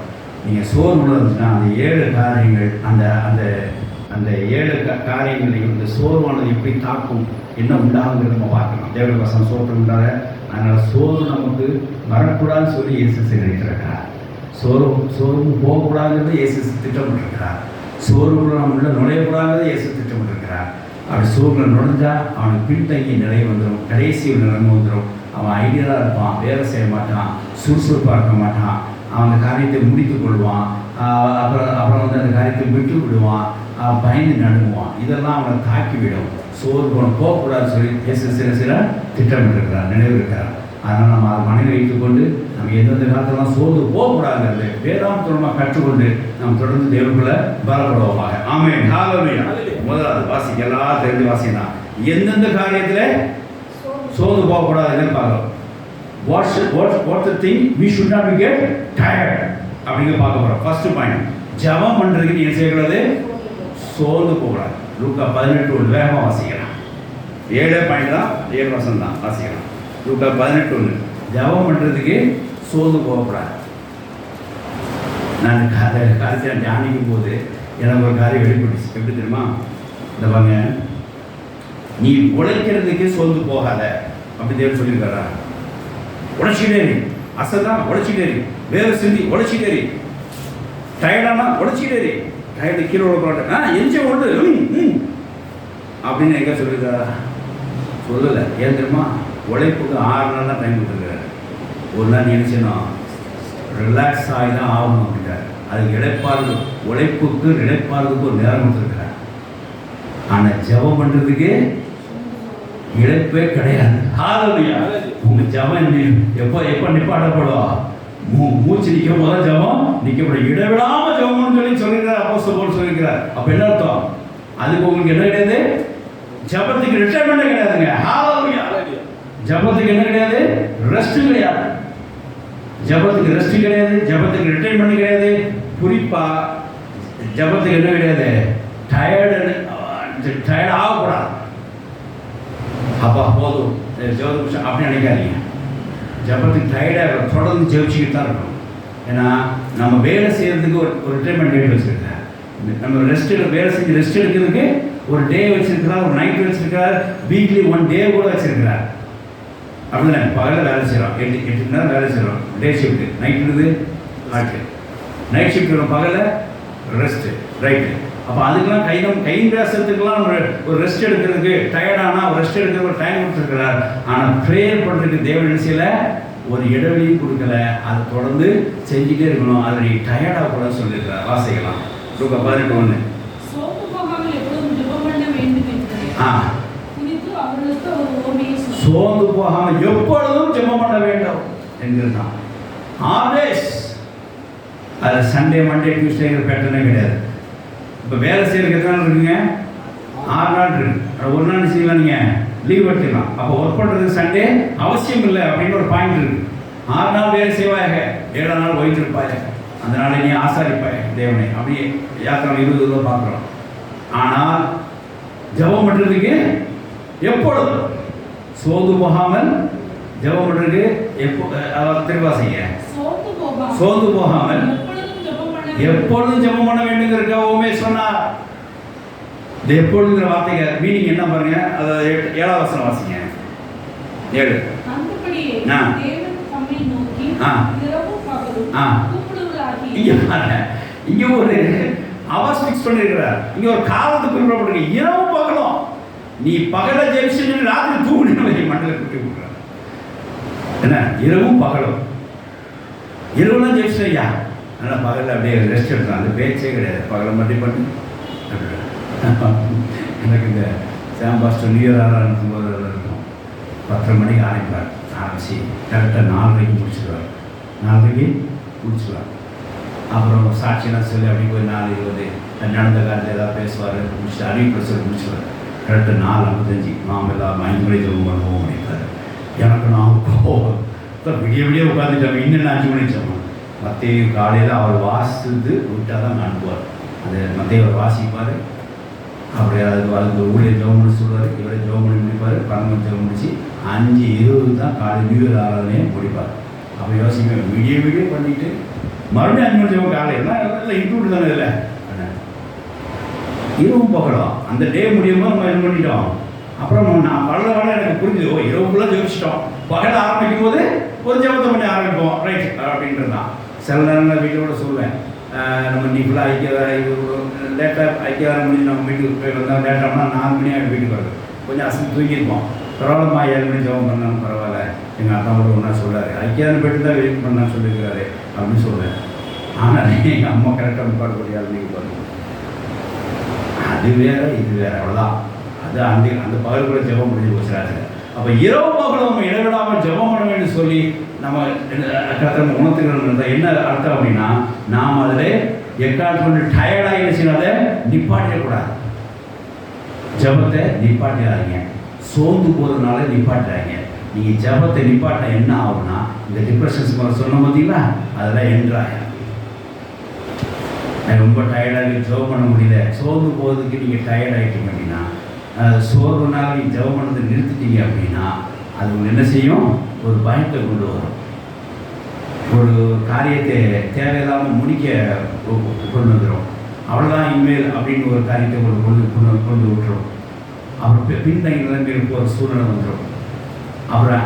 நீங்கள் சோர்வு இருந்துச்சுன்னா அந்த 7 காரியங்கள் அந்த அந்த அந்த 7 காரியங்களையும் இந்த சோர்வானது எப்படி தாக்கும், என்ன உண்டாகுங்கிறது நம்ம பார்க்கலாம். தேவனுடைய வசனம் சோர்வு உண்டாக. அதனால் சோர்வு நமக்கு வரக்கூடாதுன்னு சொல்லி இயேசு நினைத்திருக்கிறார். சோர்வு போகக்கூடாதுங்கிறது இயேசு திட்டமிட்டிருக்கிறார். சோர்வுக்குள்ள நம்ம உள்ள நுழையக்கூடாதுங்கிறது இயேசு திட்டமிட்டிருக்கிறார். அப்படி சோர்வில் நுழைஞ்சா அவனுக்கு பின்தங்கிய நிலை வந்துடும், கடைசி ஒரு நிலைமை வந்துடும். அவன் ஐடியலாக இருப்பான், வேலை செய்ய மாட்டான், சுறுசுறுப்பாக இருக்க மாட்டான், அவன் அந்த காரியத்தை முடித்து கொள்வான். அப்புறம் வந்து அந்த காரியத்தை விட்டு விடுவான், பயந்து நடுங்குவான். இதெல்லாம் அவனை தாக்கிவிடும். சோர்வு போகக்கூடாதுன்னு சொல்லி இயேசு சில திட்டமிட்டிருக்கிறார், நினைவு இருக்கிறார். அதனால் நம்ம அதை மனைவி வைத்துக்கொண்டு நம்ம எந்தெந்த காலத்திலாம் சோர்வு போகக்கூடாதுங்கிறது வேதாந்தமாக கற்றுக்கொண்டு நம்ம தொடர்ந்து தேவனுக்குள்ள பலப்படுவோமாக. ஆமென். ஹல்லேலூயா. முதலாவது வாசிக்க எல்லாம் தெரிஞ்சு வாசினா எந்தெந்த காரியத்தில் சோர்ந்து போகக்கூடாதுன்னு பார்க்கலாம். What's the thing we should not get tired அப்படிங்க பார்க்க போகிறோம். ஃபர்ஸ்ட் பாயிண்ட், ஜெபம் பண்ணுறதுக்கு நீ என்ன செய்யக்கூடாது? சோர்ந்து போகக்கூடாது. லூக்கா 18:1 வேகமாக வாசிக்கலாம். 7 பாயிண்ட் தான், 7 வசனம் தான் வாசிக்கலாம். லூக்கா 18:1 ஜெபம் பண்ணுறதுக்கு சோர்ந்து போகக்கூடாது. நான் காரியத்தை தியானிக்கும் போது எனக்கு ஒரு காரியம் வெளிப்பட்டுச்சு. எப்படி தெரியுமா? இந்த வாங்க, நீ உழைக்கிறதுக்கு சோர்ந்து போகாத அப்படி தேவன் சொல்லியிருக்காரா? உழைச்சிட்டேரி, அசதான் உழைச்சிட்டேரி, வேறு சிந்தி உழைச்சிட்டேரி, டயர்டானா உழைச்சிட்டேரி, டயர்டு கீழே விடக்கூடாது, எஞ்ச ஒன்று அப்படின்னு எங்கே சொல்லியிருக்காரா? சொல்லலை. ஏன் தெரியுமா? உழைப்புக்கு 6 நாள் தான் டைம் கொடுத்துருக்காரு. ஒரு நாள் நினைச்சணும் ரிலாக்ஸ் ஆகி தான் ஆகணும் அப்படின்றார். அதுக்கு இழைப்பாடு, உழைப்புக்கு இழைப்பாடுறதுக்கு ஒரு நேரம் கொடுத்துருக்கிறார். ஆனால் ஜெபம் பண்ணுறதுக்கு இழைப்பே கிடையாது. ஹல்லேலூயா. உங்கள் ஜெபம் எப்போ நிப்பாட்டப்படுவா? மூச்சு நிற்கும் போது ஜெபம் நிற்கப்படும். இடைவிடாமல் ஜெபம்னு சொல்லியிருக்கிறார். அப்போஸ்தலர் பவுல் சொல்லியிருக்கிறார். அப்போ என்ன அர்த்தம்? அதுக்கு உங்களுக்கு என்ன கிடையாது? ஜெபத்துக்கு ரிட்டைர்மெண்ட்டே கிடையாதுங்க. ஹல்லேலூயா. ஜெபத்துக்கு என்ன கிடையாது? ரெஸ்ட் கிடையாது. ஜெபத்துக்கு ரெஸ்ட் கிடையாது, ஜெபத்துக்கு ரிட்டைர்மெண்ட் கிடையாது. குறிப்பாக ஜெபத்துக்கு என்ன கிடையாது? டயர்ட் ஆகக்கூடாது. அப்பா போதும் ஜெபம் அப்படி நினைக்காதீங்க. ஜெபத்துக்கு டயர்டாக தொடர்ந்து ஜெபிச்சுக்கிட்டு தான் இருக்கணும். ஏன்னா நம்ம வேலை செய்கிறதுக்கு ஒரு ரிட்டைர்மெண்ட் டேட் வச்சுருக்காங்க. நம்ம வேலை செஞ்சு ரெஸ்ட் எடுக்கிறதுக்கு ஒரு டே வச்சுருக்கிறார், ஒரு நைட் வச்சுருக்கிறார், வீக்லி 1 டே கூட வச்சுருக்கிறார். அப்படின்னா பகலில் வேலை செய்கிறோம், 8 மணி நேரம் வேலை செய்கிறோம், டே ஷிஃப்ட்டு. நைட் இருக்குது ஆட்டு, நைட் ஷிஃப்ட் வரும், பகலில் ரெஸ்ட்டு, ரைட்டு. அப்போ அதுக்கெல்லாம் கை பேசுறதுக்கெல்லாம் ஒரு ரெஸ்ட் எடுக்கிறதுக்கு டயர்டானா ஒரு ரெஸ்ட் எடுக்கிறதுக்கு ஒரு டைம் கொடுத்துருக்கிறார். ஆனால் ப்ரேயர் பண்ணுறதுக்கு தேவ நினைச்சியில் ஒரு இடைவெளியும் கொடுக்கல. அதை தொடர்ந்து செஞ்சுட்டே இருக்கணும். அதில் நீ டயர்டாக கூட சொல்லியிருக்கிறார். வாசிக்கலாம். லூக்கா 18:1. சோர்ந்து போகாமல் எப்பொழுதும் ஜெபம் பண்ண வேண்டும் என்கிறான். ஆல்வேஸ். அது சண்டே, மண்டே, டியூஸ்டேங்கிற பேட்டர்னே கிடையாது. இப்போ வேலை செய்யறதுக்கு எத்தனை நாள் இருக்குங்க? 6 நாள் இருக்கு. ஒரு நாள் செய்யலாம், நீங்கள் லீவ் எடுத்துக்கலாம். அப்போ ஒர்க் பண்ணுறது சண்டே அவசியம் இல்லை அப்படின்னு ஒரு பாயிண்ட் இருக்கு. 6 நாள் வேலை செய்வாயாக, 7ஆம் நாள் ஓய்ந்திருப்பாய, அந்த நாளை நீ ஆசாரிப்பாய் தேவனை. அப்படியே யாத்திரை 20 பார்க்குறோம். ஆனால் ஜெபம் பண்ணுறதுக்கு எப்பொழுதும் சோர்ந்து போகாமல் ஜெபம் பண்ணுறதுக்கு திரும்ப செய்ய சோர்ந்து போகாமல் எப்பொழுதும் ஜெபம் பண்ண வேண்டுங்கிறதுக்காகவுமே சொன்னார். இந்த எப்பொழுதுங்கிற வார்த்தைங்க மீனிங் என்ன பாருங்க. அதாவது 7ஆம் வசனம் வாசிங்க. 7. இங்க ஒரு அவர்ஸ் ஃபிக்ஸ் பண்ணிருக்கிறார். இங்க ஒரு காலத்துக்கு குறிப்பிடப்பட்டிருக்கு. இரவு பகலும் நீ பகல ஜெயிச்சு ராத்திரி தூங்குன மண்டல குட்டி கொடுக்குறார். என்ன இரவும் பகலும்? இரவுலாம் ஜெயிச்சியா? ஆனால் பகலில் அப்படியே ரெஸ்ட் எடுத்தான். அந்த பேச்சே கிடையாது. பகலை மட்டும் பண்ணி எனக்கு இந்த சாம்பாஸ்டர் நியூ இயர் ஆரம்பிக்கும் போது இருக்கும். 10:30 மணிக்கு ஆரம்பிப்பார். ஆரம்பிச்சு கரெக்டாக 4:30 முடிச்சுடுவார். 4:30 முடிச்சுடுவார். அப்புறம் சாட்சியெல்லாம் சொல்லி அப்படி போய் 4:20 நடந்த காலத்தில் ஏதாவது பேசுவார். முடிச்சு அறிவிப்பை சொல்லி முடிச்சுடுவார். கரெக்டாக 4:55 நாம் எல்லாம் 5 மணி பண்ணுவோம் அப்படின்றார். எனக்கு நான் கோவம் விடிய விடிய உட்காந்துட்டோம். இன்னும் 5 மணிக்கு சொன்னோம். மத்திய காலையில் அவர் வாசித்து விட்டால் தான் அனுப்புவார். அது மத்திய அவர் வாசிப்பார். அப்படி அதுக்கு ஊழியர் ஜெபம் பண்ணி சொல்லுவார். இவரை ஜெபம் பண்ணி முடிப்பார். 12 ஜெபம் முடிச்சு 5:20 தான் காலை நியூ இயர் ஆராதனையே முடிப்பார். அப்போ யோசிக்க விடிய பண்ணிட்டு மறுபடியும் 5 மணி ஜெபம் காலை எல்லாம் இன்க்ளூட் தானே இல்லை. இரவும் பகலும் அந்த டே முடியும் போது நம்ம இது பண்ணிட்டோம். அப்புறம் நான் வளர எனக்கு புரிஞ்சுது, இரவுக்குள்ளே ஜெபிச்சிட்டோம், பகல் ஆரம்பிக்கும் போது ஒரு ஜெபத்தை பண்ணி ஆரம்பிப்போம் ரைட் அப்படின்றது தான். சில நேரங்களில் வீட்டோட சொல்லுவேன், நம்ம நீங்களாக இது லேட்டாக ஐக்கியம் முடிஞ்சு நம்ம வீட்டுக்கு போய் வந்தால் லேட்டாகனா 4 மணி ஆகிடும் வீட்டுக்கு வருது. கொஞ்சம் அசந்து தூங்கியிருப்போம், பரவாயில்லம்மா 7 மணி ஜெபம் பண்ணாலும் பரவாயில்ல, எங்கள் அப்பாவோட ஒன்றா சொல்கிறாரு, ஐக்கியம் போய்ட்டு தான் வெயிட் பண்ணான்னு சொல்லியிருக்காரு அப்படின்னு சொல்லுவேன். ஆனால் எங்கள் அம்மா கரெக்டாக முப்பாடு முடியாது நீங்கள் பாருங்கள், அது வேறு இது வேறு, அவ்வளோதான். அது அந்த பகல் கூட ஜெபம் முடிஞ்சு போச்சுறாரு. அப்போ இரவு பகல் நம்ம இடைவிடாமல் ஜெபம் பண்ண வேண்டும் சொல்லி நம்ம கத்திரம் உணர்த்துக்கிறோம். என்ன அர்த்தம் அப்படின்னா, நாம் அதில் எக்கால் கொண்டு டயர்டாக என்ன செய்யணும், அதை நிப்பாட்டிடக்கூடாது. ஜபத்தை நிப்பாட்டிடாதீங்க, சோர்ந்து போகிறதுனால நிப்பாட்டுறாங்க. நீங்கள் ஜபத்தை நிப்பாட்ட என்ன ஆகும்னா, இந்த டிப்ரெஷன்ஸ் மேலே சொன்ன பார்த்தீங்களா, அதெல்லாம் என்ட்ராக ரொம்ப டயர்டாகி ஜெபம் பண்ண முடியல, சோர்ந்து போகிறதுக்கு நீங்கள் டயர்ட் ஆகிட்டீங்க அப்படின்னா, சோர்வுனால நீங்கள் ஜெபம் பண்ணதை நிறுத்திட்டீங்க அப்படின்னா, அது உங்களுக்கு என்ன செய்யும், ஒரு பயத்தை கொண்டு வரும். ஒரு காரியத்தை தேவையில்லாமல் முடிக்க கொண்டு வந்துடும். அவ்வளோதான் இனிமேல் அப்படின்னு ஒரு காரியத்தை கொண்டு விட்டுரும். அப்புறம் பின்தங்கி நிலைமையில் ஒரு சூழ்நிலை வந்துடும். அப்புறம்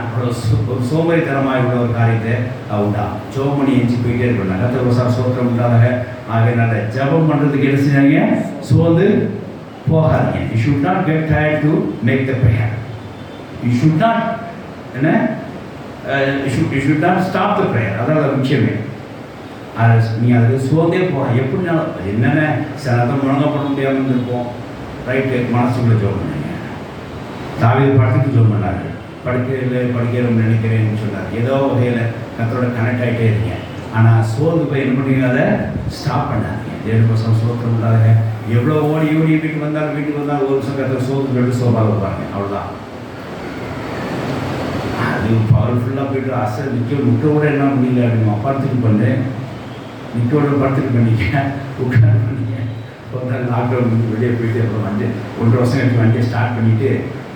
ஒரு சோம்பேறித்தனமாக உள்ள ஒரு காரியத்தை உண்டா ஜெபம் பண்ணி எஞ்சி போயிட்டே இருக்கணும். கர்த்தர் சார் சோத்திரம் உண்டாக ஆகையினால ஜெபம் பண்ணுறதுக்கு என்ன செஞ்சாங்க, சோர்ந்து போகாதீங்க. You should not get tired to make the prayer. You should not என்ன you should not stop the prayer. அதான் முக்கியமே. நீங்கள் அதுக்கு சோர்ந்தே போகலாம். எப்படினாலும் என்னென்ன சில நேரத்தில் முழங்கப்பட முடியாமல் இருந்திருப்போம், ரைட்டு மனசுக்குள்ளே ஜெபம் பண்ணுங்க. தாவீது படத்துக்கு ஜெபம் பண்ணாரு, படிக்கிறோம் நினைக்கிறேன்னு சொன்னார். ஏதோ வகையில் கர்த்தரோட கனெக்ட் ஆகிட்டே இருக்கீங்க. ஆனால் சோர்ந்து போய் என்ன பண்ணுறீங்க, அதை ஸ்டாப் பண்ணாதீங்க. 7% சோத்திரம் இல்லாத எவ்வளோ ஓடி வீட்டுக்கு வந்தாலும் ஒரு வருஷம் கர்த்தர் சோர்ந்து போய்ட்டு சோபாக வைப்பாங்க, அவ்வளோதான். அது பவர்ஃபுல்லாக போய்ட்டு முட்டை கூட என்ன முடியல அப்படிமா, படத்துக்கு பண்ணு நிற்கோட படத்துக்கு பண்ணிக்க உட்காந்து பண்ணிக்க. ஒரு நாள் லாக்டவுன் வந்து வெளியே போயிட்டு அப்புறம் 1.5 வருஷம் எடுத்து வண்டியை ஸ்டார்ட் பண்ணிவிட்டு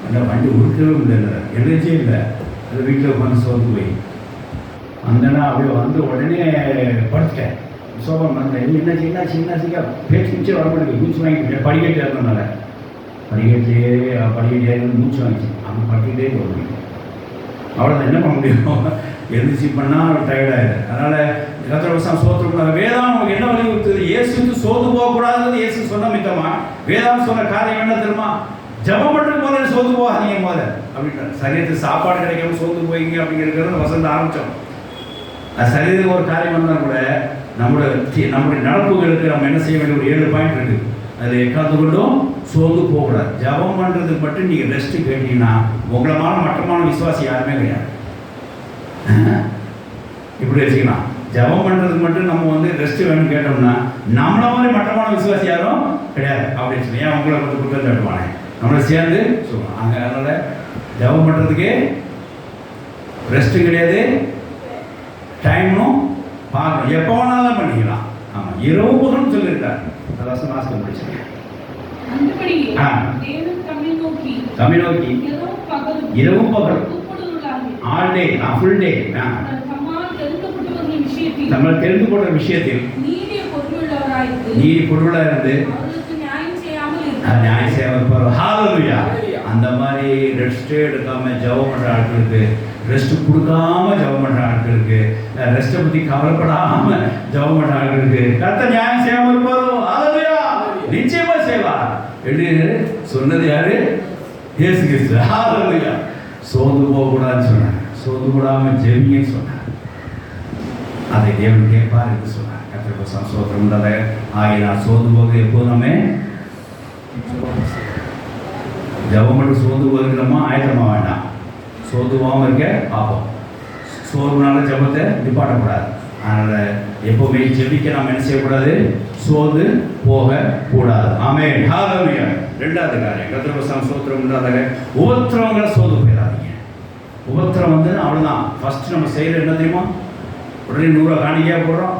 அந்த வண்டி உருக்கவே முடியல, எனர்ஜியே இல்லை. அது வீட்டில் உட்காந்து சோர்ந்து போய் வந்தேன்னா அப்படியே வந்து உடனே படுத்துட்டேன். சோபம் வந்தேன், என்னாச்சுக்கா பேச்சு மிச்சம் வர மாட்டேங்குது, மூச்சு வாங்கிட்டு படிக்கட்டு ஏறதுனால படிக்கட்டு மூச்சு வாங்கிச்சு. அவங்க படிக்கிட்டே போக முடியும், அவ்வளோதான். என்ன பண்ண முடியும், எழுந்திரிச்சி பண்ணால் டயர்டாகிடுது. அதனால் கர்த்தர் சோத்திரம் வேதாம் நமக்கு என்ன வலியுறுத்துது, இயேசுக்கு சோர்ந்து போகக்கூடாதுன்னு இயேசு சொன்ன மித்தமா வேதாம் சொன்ன காரியம் என்ன தெரியுமா, ஜபம் பண்ணுறது போல சோர்ந்து போகாதீங்க போத அப்படின்ட்டு. சரீரத்துக்கு சாப்பாடு கிடைக்காம சோர்ந்து போயிங்க அப்படிங்கிறது வசந்த ஆரம்பித்தோம். அது சரீரத்துக்கு ஒரு காரியம் வந்தால் கூட நம்முடைய நடப்புகளுக்கு நம்ம என்ன செய்ய வேண்டிய ஒரு 7 பாயிண்ட் இருக்குது. அதில் எக்காந்து கொண்டும் சோர்ந்து போகக்கூடாது. ஜபம் பண்ணுறதுக்கு மட்டும் நீங்கள் ரெஸ்ட்டு கேட்டீங்கன்னா உங்களமான மட்டமான விசுவாசி யாருமே கிடையாது. இப்படி வச்சுக்கலாம், ஜபம் பண்ணுறதுக்கு மட்டும் நம்ம வந்து ரெஸ்ட்டு வேணும்னு கேட்டோம்னா நம்மள மாதிரி மட்டமான விசுவாசி யாரும் கிடையாது. அப்படி சொல்லி ஏன் உங்களை கொஞ்சம் குற்றம் தட்டுவானே, நம்மளை சேர்ந்து சொல்லுவோம். அங்கே அதனால் ஜபம் பண்ணுறதுக்கு ரெஸ்ட்டு கிடையாது, டைமும் பார்க்கணும், எப்போ வேணாலும் பண்ணிக்கலாம். ஆமாம், இரவு பகலும் சொல்லியிருக்காரு. அதான் மாஸ்டர் முடிச்சிருக்கேன். தமிழ் நோக்கி இரவும் பகல் ஆல் டே ஃபுல் டே நம்ம தெரிந்து கொண்ட விஷயத்தில் நீதி பொருளாக இருந்து நியாயம் செய்யாமல் இருப்பார். ஹல்லேலூயா. அந்த மாதிரி ரெஸ்ட்டே எடுக்காமல் ஜெபம் பண்ணுற ஆட்களுக்கு, ரெஸ்ட்டு கொடுக்காம ஜெபம் பண்ணுற ஆட்களுக்கு, ரெஸ்ட்டை பற்றி கவலைப்படாமல் ஜெபம் பண்ணுற ஆட்களுக்கு கர்த்தர் நியாயம் செய்யாமல் இருப்பாரோ. ஹல்லேலூயா. நிச்சயமாக செய்வார் என்று சொன்னது யாரு? இயேசு கிறிஸ்து. ஹல்லேலூயா. சோர்ந்து போகக்கூடாதுன்னு சொன்னார், சோர்ந்து கூடாமல் ஜெபிங்கன்னு சொன்னார். அதை தேவன் கேட்பார் என்று சொன்னார். கர்த்தருக்கு சோத்திரம் உண்டாக. ஆகினால் சோர்ந்து போக எப்போது நம்ம ஜபம் மட்டும் சோர்ந்து போகிறோமா ஆயத்தமாக வேண்டாம். சோர்ந்து போகாமல் இருக்க பார்ப்போம். சோர்வுனால ஜபத்தை நிப்பாட்டக்கூடாது. அதனால் எப்போவுமே ஜெபிக்க நாம் என்ன செய்யக்கூடாது, சோர்ந்து போகக்கூடாது. ஆமென். ஹல்லேலூயா. 2வது காரியம் கர்த்தருக்கு சோத்திரம் உண்டாக. உபத்திரவங்களை சோர்ந்து போயிடாதீங்க. உபத்திரம் வந்து அவ்வளோதான். ஃபஸ்ட்டு நம்ம செய்கிற என்ன தெரியுமா, உடனே 100 ரூபா காணிக்கையாக போடுறோம்.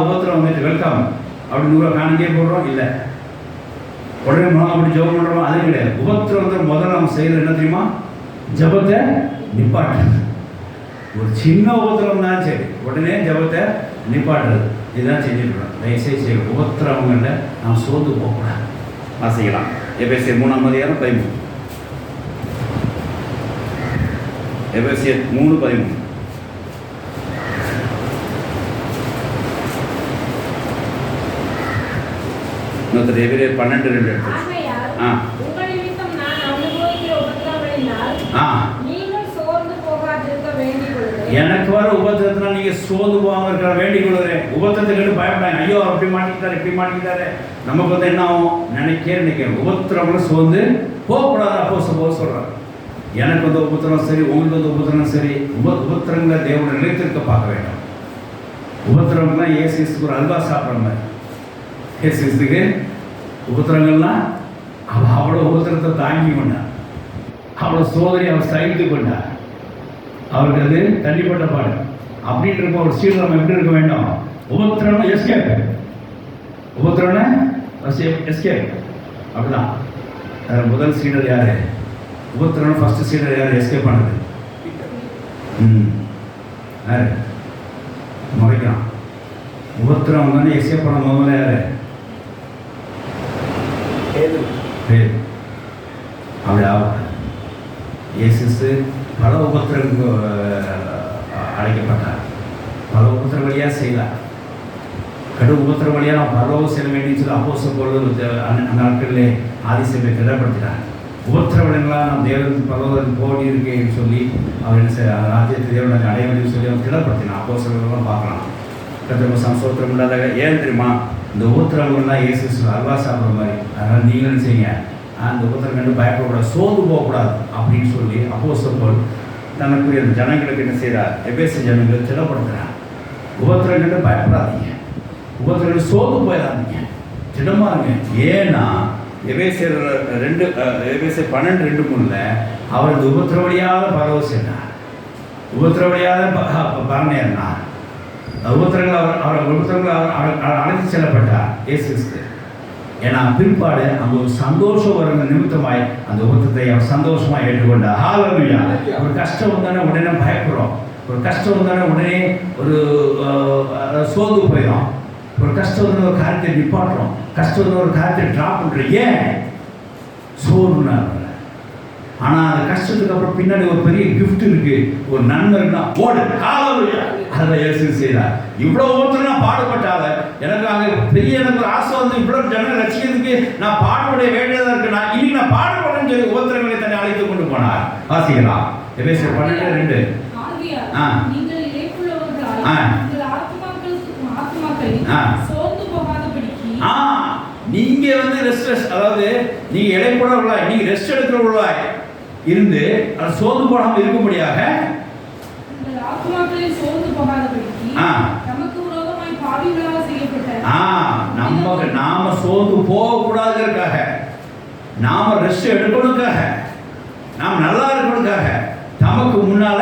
உபத்திரம் வந்துட்டு வெல்கம் அப்படி 100 ரூபா காணிக்கையாக போடுறோம். இல்லை உடனே அப்படி ஜெபம் பண்ணுறோம், அதுவும் கிடையாது. உபத்திரம் வந்து முதல்ல நம்ம செய்கிறது என்ன தெரியுமா, ஜபத்தை நிப்பாட்டுறது. ஒரு சின்ன உபத்திரம் தான் சரி, உடனே ஜபத்தை நிப்பாட்டுறது. இதுதான் செஞ்சுருக்கணும். தயவுசெய்து செய்ய உபத்திரவங்கள்ல நாம் சோர்ந்து போகக்கூடாது. வாசிக்கலாம். எபேசியர் 3:13. எபேசியர் 3:13. இன்னொருத்தர் எபிரேயர் 12:2 எடுத்து. ஆகையால் உங்கள் நிமித்தம் நான் அனுபவிக்கிற உபத்திரவங்களினால் நீங்கள் சோர்ந்து போகாதிருக்க வேண்டிக் கொள்கிறேன். எனக்கு வர உபத்திரத்தினால் நீங்க சோர்ந்து போகாம இருக்க வேண்டிக் கொள்கிறேன். உபத்திரத்துக்கு பயப்படாங்க. ஐயோ அப்படி மாட்டிக்கிட்டாரு இப்படி மாட்டிக்கிட்டாரு. நமக்கு வந்து என்ன ஆகும் நினைக்கிறேன். உபத்திரங்களை சோர்ந்து போகக்கூடாது. அப்போ சொல்றாரு, எனக்கு வந்து உபத்திரம் சரி, உங்களுக்கு வந்து உபத்திரம் சரி. உபத்திரங்களை தேவனை நிலைத்திருக்க பார்க்க வேண்டும். உபத்திரம்லாம் ஏசுக்கு ஒரு அல்வா சாப்பிட்ற மாதிரி. ஏசுக்கு உபத்திரங்கள்லாம் அவள் அவ்வளோ உபத்திரத்தை தாங்கி கொண்டார். அவ்வளோ சோதனை அவர் சகித்து கொண்டார். அவருக்கு அது தள்ளிப்பட்ட பாடு. அப்படின்றப்ப ஒரு சீடர் நம்ம எப்படி இருக்க வேண்டும்? உபத்திரம்னா எஸ்கேப். உபத்திரம்னா எஸ்கேப். அப்படிதான். முதல் சீடர் யாரு? உபத்திரம் ஃபர்ஸ்ட் சீடர் யார் எஸ்கேப் பண்ணது? யாரு முறைக்கிறான்? உபத்திரம் தானே எஸ்கேப் பண்ண முதல்ல யாரு? அப்படி ஆகும். இயேசு பல உபத்திரங்களுக்கு அழைக்கப்பட்டார். பல உபத்திர வழியாக செய்தார். கடும் உபத்திர வழியாக நாம் பரலோகம் செல்ல வேண்டிய சொல்லி அப்போஸ்தலர்கள் அந்த நாட்களிலே ஆதிசபையை திடப்படுத்தினார். உபத்திர வழிகளாக நாம் தேவனுக்கு பரலோகத்துக்கு போடி இருக்கேன்னு சொல்லி அவர் என்ன ராஜ்யத்தை தேவனுக்கு அடைய வேண்டும் சொல்லி அவர் திடப்படுத்தினார். அப்போஸ்தலர்கள்லாம் பார்க்கலாம். கர்த்தருக்கு ஸ்தோத்திரம் இல்லாத. ஏன் தெரியுமா? இந்த உபத்திரங்கள்லாம் இயேசு அல்வா சாப்பிட்ற மாதிரி. அதனால் நீங்களும் செய்யுங்க. அந்த உபத்திரம் கண்டு பயப்படக்கூடாது, சோர்ந்து போகக்கூடாது அப்படின்னு சொல்லி அப்போஸ்தலர் தனக்குரிய அந்த ஜனங்களுக்கு என்ன செய்கிறார்? எபேசு ஜனங்களை திடப்படுத்துகிறார். உபத்திரம் கண்டு பயப்படாதீங்க, உபத்திரம் சோர்ந்து போயிடாதீங்க, திடமா இருங்க. ஏன்னா எபேசியர் 12:2 அவர் இந்த உபத்திர வழியாக பரவ சென்றார். உபத்திர வழியாக பரநேறினார். உபத்திரங்கள் அழைத்து செல்லப்பட்டார் இயேசுக்கு. ஏன்னா பிற்பாடு அங்கே ஒரு சந்தோஷம் வருங்க நிமித்தமாய் அந்த உபத்திரத்தை அவர் சந்தோஷமாக ஏற்றுக்கொண்டார். ஹல்லேலூயா. ஒரு கஷ்டம் வந்தானே உடனே பயப்படுறோம். ஒரு கஷ்டம் வந்தானே உடனே ஒரு சோர்ந்து போயிடும். ஒரு கஷ்டம் வந்து ஒரு காரியத்தை நிப்பாட்டுறோம். கஷ்டம் வந்து ஒரு காரியத்தை ட்ராப் பண்ணுறோம். ஏன்? சோர்வுனா. ஆனால் அந்த கஷ்டத்துக்கு அப்புறம் பின்னாடி ஒரு பெரிய கிஃப்ட் இருக்கு, ஒரு நன்மை இருக்குன்னா ஓடு. ஹல்லேலூயா. அதை இயேசு செய்தார். இவ்வளோ ஒருத்தர் நான் பாடுபட்டால எனக்கு அங்கே பெரிய எனக்கு ஒரு ஆசை வந்து இவ்வளோ ஜனம் ரசிக்கிறதுக்கு நான் பாடுபட வேண்டியதாக இருக்கு. நான் இனி நான் பாடுபடுறேன்னு சொல்லி உபத்திரங்களை தன்னை அழைத்து கொண்டு போனார். வாசிக்கலாம். எபேசியர் 12:2. நீங்கள் இளைப்புள்ளவர்களாய் உங்கள் ஆத்துமாக்களில் சோர்ந்து போகாதபடிக்கு. நீங்க வந்து ரெஸ்ட், அதாவது நீங்க இளைப்புள்ளவர்களாய் நீங்க ரெஸ்ட் எடுக்கிறவர்களாய் இருந்து அது சோர்ந்து போடாமல் இருக்கும்படியாக உங்கள் ஆத்துமாக்களில் சோர்ந்து போகாதபடிக்கு நமக்கு விரோதமாய் பாவிகளாக செய்யப்பட்ட நாம சோர்ந்து போகக்கூடாதுக்காக, நாம ரெஸ்ட் எடுக்கணுக்காக, நாம் நல்லா இருக்கணுக்காக தமக்கு முன்னால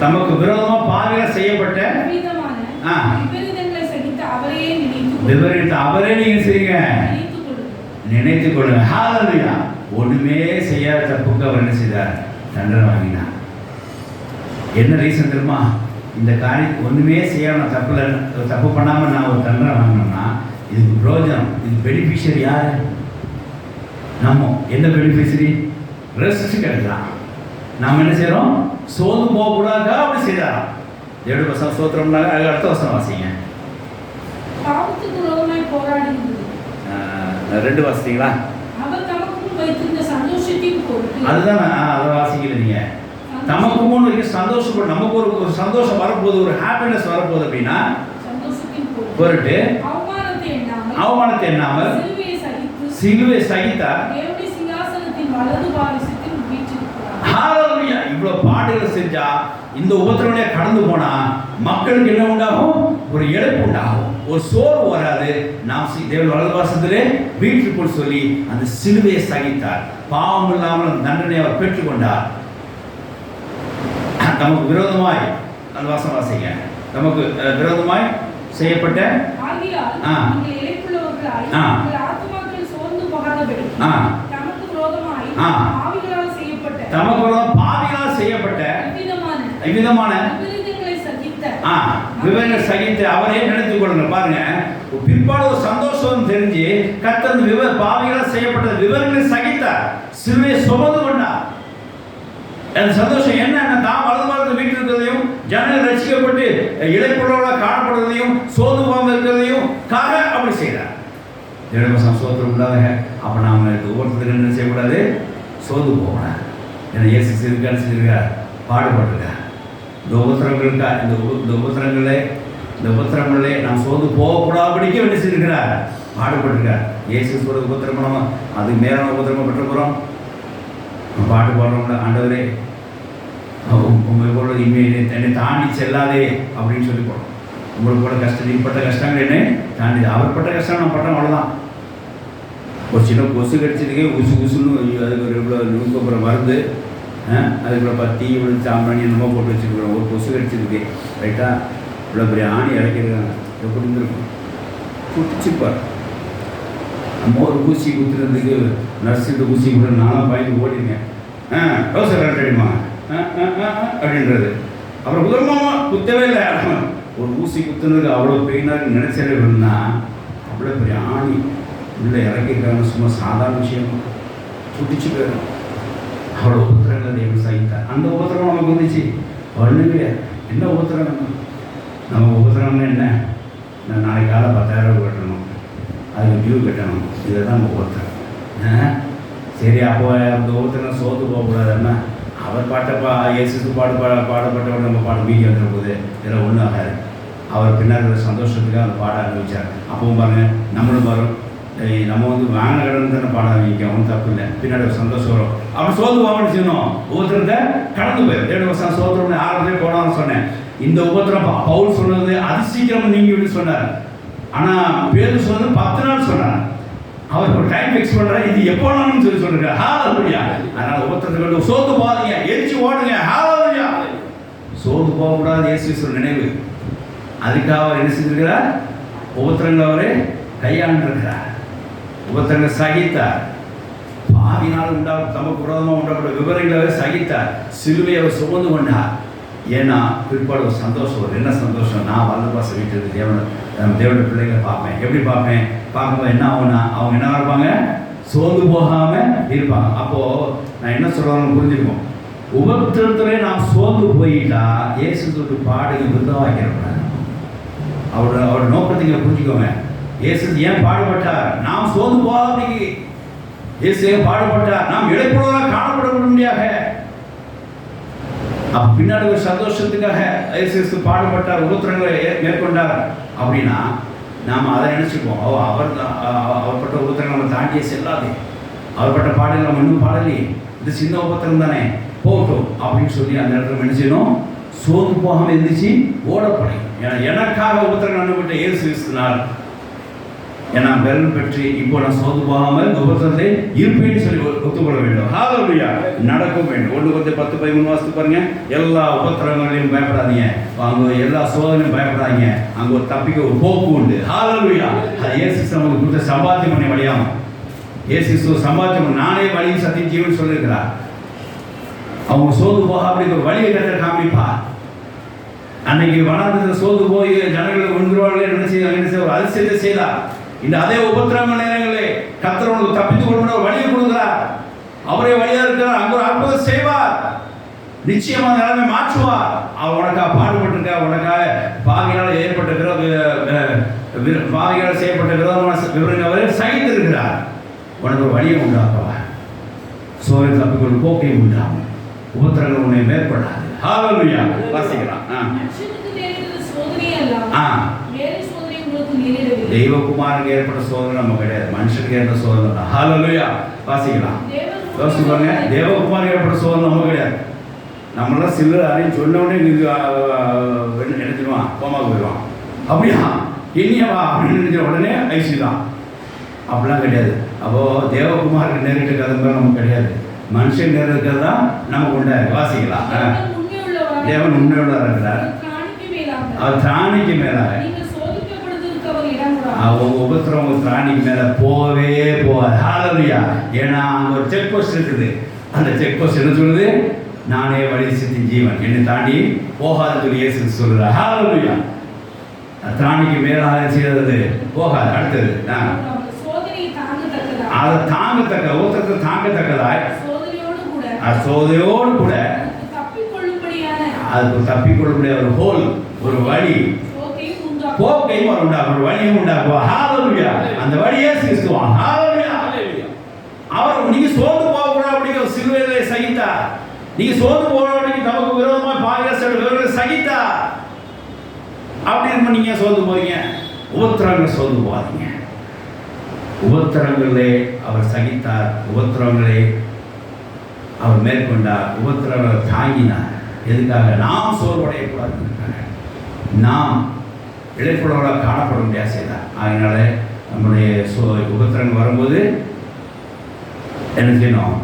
தமக்கு விரோதமாக பாவிகளாக செய்யப்பட்ட விபரீதத்தை அவரே நீங்க செய்யுங்க, நினைத்துக் கொள்ளுங்க. ஹல்லேலூயா. ஒண்ணுமே செய்யாத தப்புக்கு அவர் என்ன செய்தார்? தண்டனை வாங்கினார். என்ன ரீசன் தெரியுமா? இந்த காரியம் ஒண்ணுமே செய்யாம தப்பு பண்ணாம நான் ஒரு தண்டனை வாங்கினோம்னா இதுக்கு பிரயோஜனம், இது பெனிஃபிஷியரி யாரு? நம்ம என்ன பெனிஃபிஷியரி? ரெஸ்ட் கிடைக்கலாம். நாம் என்ன செய்யறோம்? சோர்ந்து போகக்கூடாது அப்படி செய்தாராம். தேவனுடைய வசனம் ஸ்தோத்திரம்னால அது அடுத்த வசனம் வாசிங்க. பாவத்துக்கு விரோதமாய் போராடுகிறது. 2 வாசித்தீங்களா? அவர் தமக்கு முன் வைத்திருந்த சந்தோஷத்தின் பொருட்டு. அதுதான் அதை வாசிக்கல நீங்க. தமக்கு முன் வைக்க சந்தோஷப்படும். நமக்கு ஒரு சந்தோஷம் வரப்போகுது, ஒரு ஹாப்பினஸ் வரப்போகுது அப்படின்னா சந்தோஷத்தின் பொருட்டு அவமானத்தை எண்ணாமல் சிலுவை சகித்தார். தேவனுடைய சிங்காசனத்தின் வலது பாரிசத்தில் வீற்றிருக்கிறார். ஹல்லேலூயா. இவ்வளவு பாடுகளை செஞ்சா இந்த உபத்திரவனையை கடந்து போனா மக்களுக்கு என்ன உண்டாகும்? ஒரு இழப்பு உண்டாகும், ஒரு சோர்வு வராது. நாம் தேவன் வலதுபாசத்திலே வீட்டிற்குள் சொல்லி அந்த சிலுவையை சகித்தார். பாவம் இல்லாமல் தண்டனை அவர் பெற்றுக்கொண்டார். நமக்கு விரோதமாய் அந்த வாசம் வாசிங்க. நமக்கு விரோதமாய் செய்யப்பட்ட பாவிகளால் செய்யப்பட்ட தமக்கு விரோதமாக பாவிகளால் செய்யப்பட்ட இவ்விதமான விவரங்கள் சகித்து அவரே நினைத்துக் கொள்ளுங்க. பாருங்க, பிற்பாடு ஒரு சந்தோஷம் தெரிஞ்சு கர்த்தர் பாவிகளால் செய்யப்பட்ட விவரங்களை சகித்தார், சிலுவையை சுமந்து கொண்டார். அந்த சந்தோஷம் என்ன? தான் வலது பாகத்தில் வீட்டில் இருக்கிறதையும் ஜனங்கள் ரசிக்கப்பட்டு இழைப்புள்ளவர்களாக காணப்படுறதையும் சோர்ந்து போகாமல் இருக்கிறதையும் காக அப்படி செய்கிறார். தேவனுக்கு சோதனை உண்டாக. அப்போ நாம் ஒவ்வொருத்தருக்கு என்ன செய்யக்கூடாது? சோர்ந்து போகக்கூடாது. ஏன்னா இயேசு சிறுக்கான்னு செஞ்சிருக்கார், பாடுபட்டிருக்கார். இந்த உபத்திரங்களே நாம் சோர்ந்து போகக்கூடாதபடிக்க வேண்டி செஞ்சிருக்கிறார், பாடுபட்டிருக்கார். இயேசு சொல்ற உபத்திரமா அது மேலான உபத்திரமா பெற்றுக்கிறோம். பாட்டு பாடுறோம்ல, ஆண்டவரே உங்களோட இனிமே என்னை தாண்டி செல்லாதே அப்படின்னு சொல்லி போடுறோம். உங்களுக்கு கூட கஷ்டம், இப்பட்ட கஷ்டங்கள் என்ன தாண்டி, அவர் பட்ட கஷ்டம் நான் பட்டோம், அவ்வளோதான். ஒரு சின்ன கொசு கடிச்சதுக்கே உசுன்னு அதுக்கு இவ்வளோ நூற்றம்பது மருந்து, அதுக்குள்ள பத்தி இவ்வளோ சாம்பிராணி என்னமோ போட்டு வச்சுருக்கிறோம். ஒரு கொசு கடிச்சதுக்கு ரைட்டாக இவ்வளோ பெரிய ஆணி இறக்கிருக்காங்க. எப்படி இருந்திருக்கும்? குடிச்சுப்பார். நம்ம ஒரு ஊசி குத்துறதுக்கு நர்ஸுக்கு ஊசி கொடுத்து நானும் பயந்து ஓடிருக்கேன். ரோசர் ரெடிமா அப்படின்றது. அப்புறம் உதவமாமா குத்தவே இல்லை. ஒரு ஊசி குத்துனதுக்கு அவ்வளோ பெயினாக நினைச்சே வேணும்னா அவ்வளோ பெரிய ஆணி உள்ளே இறக்கிருக்காங்க. சும்மா சாதாரண விஷயம், சுட்டிச்சு போயிடும். அவ்வளோ உபத்திரங்கள் தெய்வம் சகித்தார். அந்த உபத்திரம் நமக்கு வந்துச்சு. ஒன்றுமே என்ன உபத்திரம்? நம்ம உபத்திரம்னு என்ன? நான் நாளைக்கு காலை 10,000 கட்டணும், அதுக்கு டியூ கட்டணும், இதை தான் நம்ம ஒருத்தர். சரி, அப்போ அந்த ஒருத்தர் சோர்ந்து போகக்கூடாதுன்னா அவர் பாட்டப்பா இயேசு பாடப்பட்டவர் நம்ம பாடம் மீதி வந்துடும் போது இதில் ஒன்றும் ஆகாது. அவர் பின்னாடி சந்தோஷத்துக்காக அந்த பாடம் அனுபவிச்சார். அப்பவும் பாருங்கள், நம்மளும் வரும். நம்ம வாங்கின கடன் தானே பாடம் அனுபவிக்க, ஒன்றும் தப்பு இல்லை. பின்னாடி ஒரு சந்தோஷம் வரும். அப்படி சோர்ந்து போகணும்னு செய்யணும். ஒவ்வொருத்தருந்த கடந்து போயிடும். 7 வருஷம் சோதனை ஆரம்பத்திலே போனான்னு சொன்னேன். இந்த உபத்திரம் பவுல் சொன்னது அது சீக்கிரம் நீங்கி சொன்னார். ஆனால் பேர் சொன்னது 10 நாள் சொன்னார். அவர் ஒரு டைம் ஃபிக்ஸ் பண்ணுறாரு, இது எப்போனாலும் சொல்லி சொல்லிருக்காரு. ஹalleluya. அதனால் உபத்திரத்துக்கு சோர்ந்து போகாதீங்க, எரிச்சு ஓடுங்க. ஹalleluya. சோர்ந்து போகக்கூடாது. இயேசு நினைவு, அதுக்காக அவர் என்ன செஞ்சிருக்கிறார்? உபத்திரங்கள் அவரே கையாண்டிருக்கிறார். உபத்திரங்கள் சகித்தார். பாவினால் தமக்கு விரோதமாக உண்டாப்பட்ட விவரங்களை சகித்தார். சிலுவையை அவர் சுமந்து கொண்டார். ஏன்னா பிற்பாடு ஒரு சந்தோஷம் வரும். என்ன சந்தோஷம்? நான் வல்லபாச வீட்டுக்கு தேவனுடைய பிள்ளைகளை பார்ப்பேன். எப்படி பார்ப்பேன்? பார்க்கும்போது என்ன ஆகும்னா, அவங்க என்ன இருப்பாங்க? சோர்ந்து போகாமல் இருப்பாங்க. அப்போது நான் என்ன சொல்கிறேன்னு புரிஞ்சுக்குவோம். உபத்திரத்திலே நாம் சோர்ந்து போயிட்டா இயேசு தொட்டு பாடுங்க விருதாக வைக்கிறப்ப அவரோட நோக்கத்தை புரிஞ்சுக்கோங்க. இயேசு ஏன் பாடுபட்டார்? நாம் சோர்ந்து போகாதீங்க. இயேசு பாடுபட்டார் நாம் இடைப்பொழுதாக காணப்பட முடியாக. பின்னாடி ஒரு சந்தோஷத்துக்காக இயேசு பாடுபட்டார், உபத்திரங்களை மேற்கொண்டார் அப்படின்னா நாம் அதை நினச்சிப்போம். அவர் பட்ட உபத்திரங்கள் நம்ம தாண்டியே செல்லாது, அவர் பட்ட பாடல் நம்ம இன்னும் பாடலையே, இது சின்ன உபத்திரம் தானே, போகட்டும் அப்படின்னு சொல்லி அந்த இடத்துல என்ன செய்யணும்? சோர்ந்து போகாமல் இருந்துச்சு ஓடப்படும். ஏன்னா எனக்காக உபத்திரங்கள் அனுப்பிட்ட இயேசு கிறிஸ்துவினால் ஏன்னா பெறல் பெற்று இப்போ நான் சோர்ந்து போகாமல் உபத்திரத்தை இருப்பேன்னு சொல்லி ஒத்துக்கொள்ள வேண்டும். ஹalleluya. நடக்கும் வேண்டும். 1:10-13 வாசித்து பாருங்க. எல்லா உபத்திரங்களையும் பயப்படாதீங்க, அங்கே எல்லா சோதனையும் பயப்படாதீங்க, அங்கே ஒரு தப்பிக்க ஒரு போக்கு உண்டு. ஹalleluya. அது இயேசு நமக்கு கொடுத்த சம்பாத்தியம் பண்ணி வழியாகும். இயேசு சம்பாத்தியம் நானே வழி சத்தியம் ஜீவன் சொல்லியிருக்கிறார். அவங்க சோர்ந்து போகாமல் ஒரு வழியை கற்று காமிப்பா. அன்னைக்கு வனாந்தரத்தில் சோர்ந்து போய் ஜனங்களை ஒன்றுவார்களே நினைச்சு ஒரு அதிசயத்தை செய்தார். இந்த அதே உபத்திரம நேரங்களே கர்த்தர் உனக்கு தப்பித்துக் கொள்கிற ஒரு வழியை கொடுக்கிறார். அவரே வழியா இருக்கிறார். அங்கே ஒரு அற்புதம் செய்வார். நிச்சயமா நிலைமை மாற்றுவார். அவர் உனக்காக பாடுபட்டிருக்க, உனக்காக பாவியால் ஏற்பட்ட பாவியால் செய்யப்பட்ட விரோதமான விவரங்கள் அவர் சகித்திருக்கிறார். உனக்கு ஒரு வழியை உண்டாக்குவார். சோதனை தப்பிக்கொள்ள போக்கையும் உண்டாகும். உபத்திரங்கள் உன்னை மேற்கொள்ளாது. ஹalleluya. வாசிக்கலாம். தெய்வகுமாரனுக்கு ஏற்பட்ட சோதனை நம்ம கிடையாது, மனுஷனுக்கு ஏற்பட்ட சோதனை தான். ஹalleluya. வாசிக்கலாம். யோசிப்பாங்க, தேவகுமாரனுக்கு ஏற்பட்ட சோதனை நம்ம கிடையாது. நம்மளாம் சிலர் அறையும் சொன்ன உடனே நினைச்சிடுவான், கோமாவுக்கு போயிடுவான். அப்படியா இனியவா அப்படின்னு நினைச்ச உடனே ஐசி தான். அப்படிலாம் கிடையாது. அப்போது தேவகுமாருக்கு நேரிட்ட கதை நமக்கு கிடையாது, மனுஷன் நேரிட்டு தான் நமக்கு உண்டாரு. வாசிக்கலாம். தேவன் உண்மையுள்ளவராக இருக்கிறார். அவர் திராணிக்கு மேலாக உங்க உபத்திரம் உங்க திராணிக்கு மேல போகவே போகாது. ஹalleluya. ஏன்னா அங்க ஒரு செக் போஸ்ட் இருக்குது. அந்த செக் போஸ்ட் என்ன சொல்லுது? நானே வழி சத்திய ஜீவன், என்னை தாண்டி போகாது சொல்லி இயேசு சொல்றார். ஹalleluya. திராணிக்கு மேலாக செய்யறது போகாது. அடுத்தது அதை தாங்கத்தக்க உபத்திரத்தை தாங்கத்தக்கதாய் சோதனையோடு கூட அதுக்கு தப்பிக்கொள்ளும்படியாக ஒரு ஹோல், ஒரு வழி, போக்கையும் உண்டாகும், ஒரு வழியும் உண்டாக்குவார். ஹalleluya. அந்த வழி இயேசு கிறிஸ்துவான். ஹalleluya. அவர் நீங்க சோர்ந்து போகக்கூடாது அப்படிங்கிற சிலுவையிலே சகித்தார். நீங்க சோர்ந்து போகக்கூடாது நமக்கு விரோதமாக பாகிரசோட சகித்தார். அப்படி இருக்கும் நீங்க சோர்ந்து போறீங்க, உபத்திரங்கள் சோர்ந்து போகாதீங்க. உபத்திரங்களே அவர் சகித்தார், உபத்திரங்களே அவர் மேற்கொண்டார், உபத்திரங்களை தாங்கினார். எதுக்காக? நாம் சோர்வடையக்கூடாது, நாம் இழைப்புள்ளவர்களாக காணப்பட முடியாது செய்தார். அதனால நம்முடைய உபத்திரங்கள் வரும்போது என்ன செய்யணும்?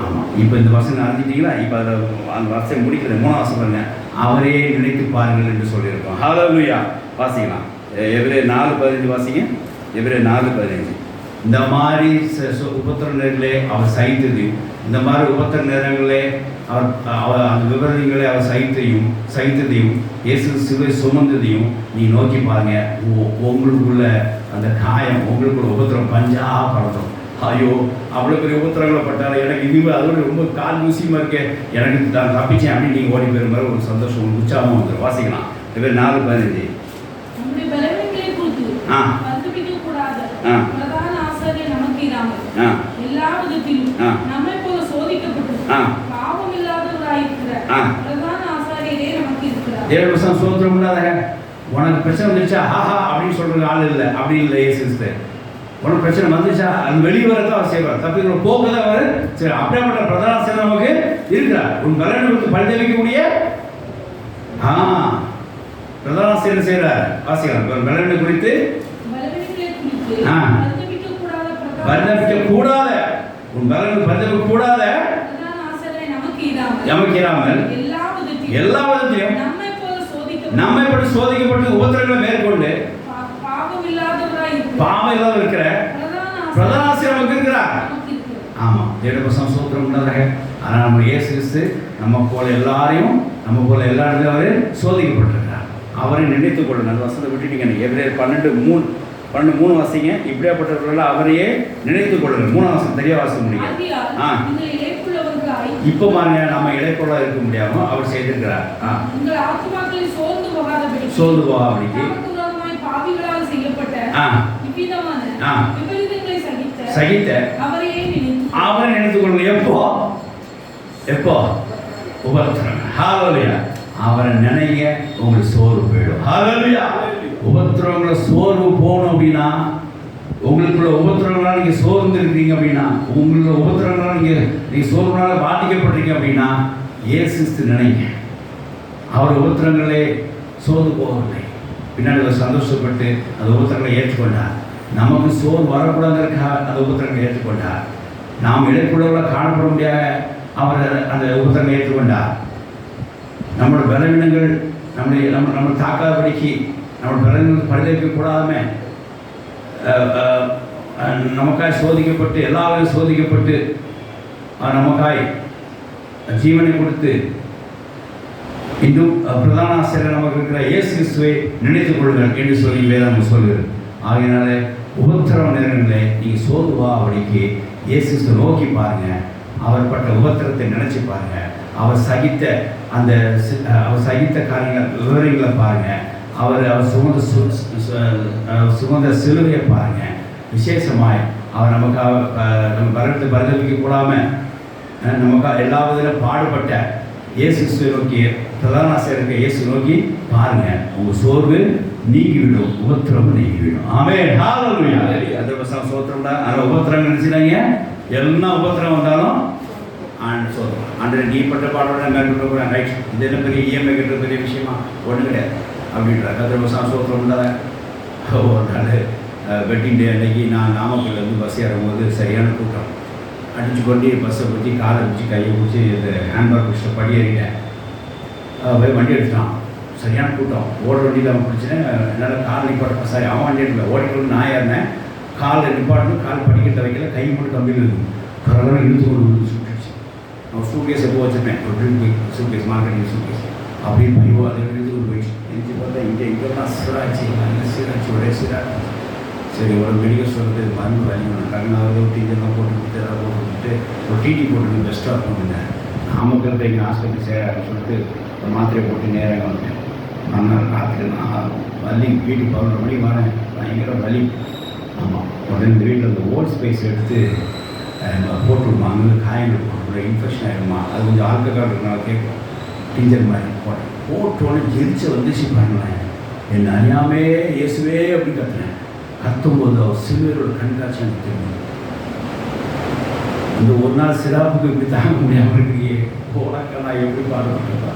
ஆமாம். இப்போ இந்த வசனம் அறிஞ்சிட்டீங்களா? இப்போ அதில் அந்த வருஷம் முடிக்கிறது 3ஆம் வசனம் பாருங்க. அவரே நினைத்து பாருங்கள் என்று சொல்லியிருக்கோம். ஹalleluya. வாசிக்கலாம். எபிரேயர் 4:15 வாசிங்க. எபிரேயர் 4:15. இந்த மாதிரி உபத்திர நேரங்களே அவர் சகித்ததையும், இந்த மாதிரி உபத்திர நேரங்களே அவர் அந்த விவரங்களை அவர் சகித்ததையும் இயேசு சிலுவை சுமந்ததையும் நீ நோக்கி பாருங்க. உங்களுக்குள்ள அந்த காயம், உங்களுக்குள்ள உபத்திரம் பஞ்சா பறந்துடும். ஐயோ, அவ்வளோ பெரிய உபத்திரங்களை பட்டாலும் எனக்கு இதுவே அதோட ரொம்ப கால் ஊசியமாக இருக்கே, எனக்கு நான் தப்பிச்சேன் அப்படின்னு நீங்கள் ஓடி போயிற மாதிரி ஒரு சந்தோஷம், ஒரு உற்சாகமாக வந்துடும். வாசிக்கலாம். இவர் 4:15. சோத்திரம் உண்டாத உனக்கு பிரச்சனை வந்துருச்சா ஆஹா அப்படின்னு சொல்றது ஆள் இல்லை. அப்படி இல்லை இயேசு கிறிஸ்து. உனக்கு பிரச்சனை வந்துச்சா அது வெளியே வரதான் அவர் செய்வார். தப்பி போக்குதான் அவர் சரி. அப்படியேப்பட்ட பிரதான ஆசிரியர் நமக்கு இருக்கிறார். உன் பலனுக்கு பரிதவிக்கக்கூடிய பிரதான ஆசிரியர் செய்கிறார். வாசிக்கலாம். ஒரு பலனை குறித்து பரிதவிக்க கூடாத, உன் பலனுக்கு பரிதவிக்க கூடாத நமக்கு இராமல் எல்லா விதத்திலும் நம்மை பற்றி சோதிக்கப்பட்டு உபத்திரங்களை மேற்கொண்டு பாவம் இல்லாத இருக்கிற பிரதான ஆசிரியர் நமக்கு இருக்கிறார். ஆமாம். தேவபசம் சோத்திரம் உண்டாதாக. ஆனால் நம்ம இயேசு கிறிஸ்து நம்ம போல எல்லாரையும் அவர் சோதிக்கப்பட்டிருக்கிறார். அவரை நினைத்துக் கொள்ளுங்க. அந்த வசனத்தை விட்டுட்டீங்க. எபிரேயர் 12:3 வாசிங்க. இப்படியாப்பட்டவர்கள் அவரையே நினைத்துக் கொள்ளுங்க. 3ஆம் வசனம் தெரிய வாசிக்க முடியும். இப்போ பாருங்க, நம்ம இடைப்பொருளாக இருக்க முடியாம அவர் செய்திருக்கிறார். சோர்ந்து போகாதபடிக்கு சகித்த அவரை நினைத்துக் கொள்ளுங்க. எப்போ உபத்திரம். ஹalleluya. அவரை நினைங்க, உங்களுக்கு சோர்வு போயிடும். ஹalleluya. உபத்திரங்களை சோர்வு போகணும் அப்படின்னா, உங்களுக்குள்ள உபத்திரங்களால் நீங்கள் சோர்ந்து இருக்கீங்க அப்படின்னா, உங்களோட உபத்திரங்களால் நீங்கள் சோர்வுனால பாதிக்கப்பட்டிருக்கீங்க அப்படின்னா, இயேசு கிறிஸ்து நினைங்க. அவர் உபத்திரங்களே சோர்ந்து போகவில்லை. பின்னாடி சந்தோஷப்பட்டு அந்த உபத்திரங்களை ஏற்றுக்கொண்டார். நமக்கு சோர்வு வரக்கூடாதுங்கிறதுக்காக அந்த உபத்திரங்களை ஏற்றுக்கொண்டார். நாம் இழைப்புள்ளவர்களாக காணப்பட முடியாத அவர் அந்த உபத்திரங்களை ஏற்றுக்கொண்டார். நம்மளோட பலவீனங்கள் நம்ம தாக்காதபடிக்கு, நம்மளோட பலவீனங்கள் பரிதவிக்கக்கூடாதுமே நமக்காய் சோதிக்கப்பட்டு, எல்லாரும் சோதிக்கப்பட்டு நமக்காய் ஜீவனை கொடுத்து இன்னும் பிரதான ஆசிரியர் நமக்கு இருக்கிற இயேசு கிறிஸ்துவை நினைத்துக் கொள்ளுங்கள் என்று சொல்லி வேதம் சொல்கிறது. ஆகையினால உபத்திரவ நேரங்களை நீங்கள் சோர்வாபடிக்கு இயேசு கிறிஸ்துவை நோக்கி பாருங்க. அவர் பட்ட உபத்திரத்தை நினைச்சு பாருங்க. அவர் சகித்த காரியங்கள் விவரங்களை பாருங்க. அவர் சுமந்த சிலுவையை பாருங்க. விசேஷமாய் அவர் நமக்காக நம்ம பரத்தை பரிதவிக்க கூடாமல் நமக்காக எல்லா விதத்திலும் பாடுபட்ட இயேசு கிறிஸ்துவை நோக்கி, பிரதான ஆசிரியருக்கு இயேசு நோக்கி பாருங்க. உங்கள் சோர்வு நீங்கிவிடும், உபத்திரமும் நீங்கிவிடும். ஆமென். ஹalleluya. அந்த சோத்திரம்டா. அந்த உபத்திரம் நினைச்சிடாங்க. எல்லா உபத்திரம் வந்தாலும் ஆண்டு நீ பட்ட பாடோட மேற்கொண்டு கூட ரைட், இது என்ன பெரிய இஎம்ஐ கட்டுற பெரிய விஷயமா ஒன்றும் கிடையாது அப்படின்ற கத்திரபசம் சோத்திரம் உண்டாத. ஒரு நாள் வெட்டிங் டே அன்னைக்கு நான் நாமக்கல்லேருந்து பஸ் ஏறும்போது சரியான கூட்டம். அடித்து கொண்டு பஸ்ஸை பிடிச்சி காலை பிடிச்சி கையை பிடிச்சி இந்த ஹேண்ட்பேக் பிடிச்சி படி ஏறிட்டேன். போய் வண்டி எடுத்துட்டான். சரியான கூட்டம். ஓடுற வண்டியில் அவன் பிடிச்சேன். என்னால் கால் நிப்பாட்ட சாரி அவன் வண்டியில் ஓடிக்கொண்டு நான் ஏறினேன். கால் நிப்பாட்டணும், கால் படிக்கட்ட வைக்கல, கை மட்டும் கம்பியில் இருக்கும். கரெக்டாக இழுத்து கொண்டு சுட்டுச்சு. அவன் சூட்கேஸ் எப்போ வச்சுருப்பேன், ஒரு ட்ரிங்க் போய் சூட்கேஸ், மார்க்கெட்டிங் சூட்கேஸ் அப்படியே பையோ அதை இழுத்து கொண்டு போயிடுச்சு. எழுதி பார்த்தா இங்கெல்லாம் சீராச்சு, நல்ல சீராச்சு, ஒரே சீராச்சு. சரி, ஒரு மெடிக்கல் ஸ்டோருக்கு மருந்து வாங்கி கண்ணாவது டீச்சர்லாம் போட்டு கொடுத்து எதாவது போட்டு கொடுத்துட்டு ஒரு டிடி போட்டு பெஸ்ட்டாக இருக்கும்ங்க. நாமக்கல் எங்கள் ஹாஸ்பிட்டல் சேரான்னு சொல்லிட்டு ஒரு மாத்திரையை போட்டு நேராக வந்தேன். மறுநாள் ராத்திரி நான் வலி, வீட்டுக்கு 11 மணிக்கு வரேன், பயங்கர வலி. ஆமாம், உடனே இந்த வீட்டில் அந்த ஓல்ட் ஸ்பேஸ் எடுத்து போட்டுருமா, அங்கே காயங்கள் போட்டு இன்ஃபெக்ஷன் ஆகிடுமா, அது கொஞ்சம் ஆல்கஹால் இருக்கனால கேட்கும். டீச்சர் மாதிரி போட்டோன்னு ஜெரிச்ச வந்துச்சு பண்ணுவேன். என்னை அறியாமே இயேசுவே அப்படின்னு கத்துனேன். கத்தும்போது அவர் சிலுவையோட கண்காட்சி எனக்கு தெரியும். இந்த ஒரு நாள் சிராப்புக்கு இப்படி தாங்க முடியாமல் இருக்கீங்க, உனக்க நான் எப்படி பாடுபட்டுருப்பா.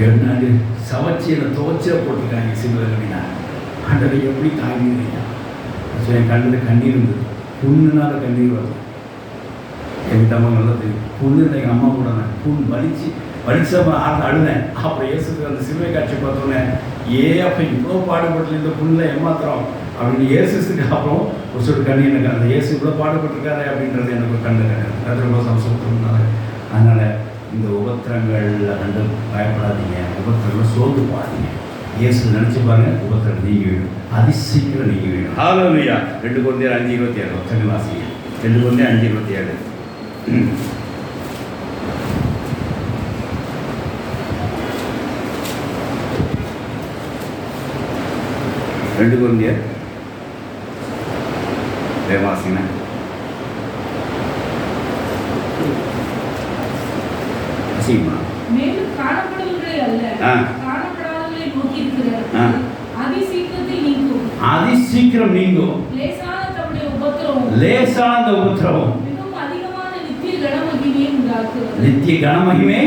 7 நாள் சவச்சி என்னை துவச்சிட போட்டுருக்காங்க சிலுவையில் அப்படின்னா. ஆண்டவை எப்படி தாங்கிடுறீங்க? ஸோ என் கண்ணில் கண்ணீர் இருந்தது. புண்ணுனால கண்ணீர் வருது. எங்கள் தம்மா நல்லா தெரியும். புண்ணு எங்கள் அம்மா கூட நான் புண் வலிச்சா அழுதேன். அப்புறம் இயேசுக்கு அந்த சிலுவை காட்சி பார்த்தோன்னே, அப்போ இவ்வளோ பாடுபட்டு இந்த புண்ணில் ஏமாத்துறோம் அப்படின்னு இயேசுக்கு அப்புறம் ஒரு சொல் கண்ணி எனக்கு அந்த இயேசு இவ்வளோ பாடுபட்டுருக்காரு அப்படின்றது எனக்கு ஒரு கண்ணு கற்று ரொம்ப சந்தோஷப்படுறதுனால. அதனால் இந்த உபத்திரங்களில் கண்டு பயப்படாதீங்க, உபத்திரங்கள் சோர்ந்து பாருங்க. இயேசு நினச்சி பாருங்க, உபத்திரம் நீங்க வேணும், அதிசீக்கிரம் நீங்க வேணும். ஹல்லேலூயா. 2 Corinthians 5:27 ஒத்தனை வாசிங்க. 2 Corinthians 5:27. 2 Corinthians வாசிங்க. மேலும் காணப்படுவதை அல்ல, காணப்படாததை நோக்கி இருக்கிறார். அதிசீக்கிரம் நீங்கும். லேசான உபத்திரவம் மிகவும் அதிகமான நித்திய கனமகிமையை உண்டாக்குகிறது. நித்திய கனமகிமை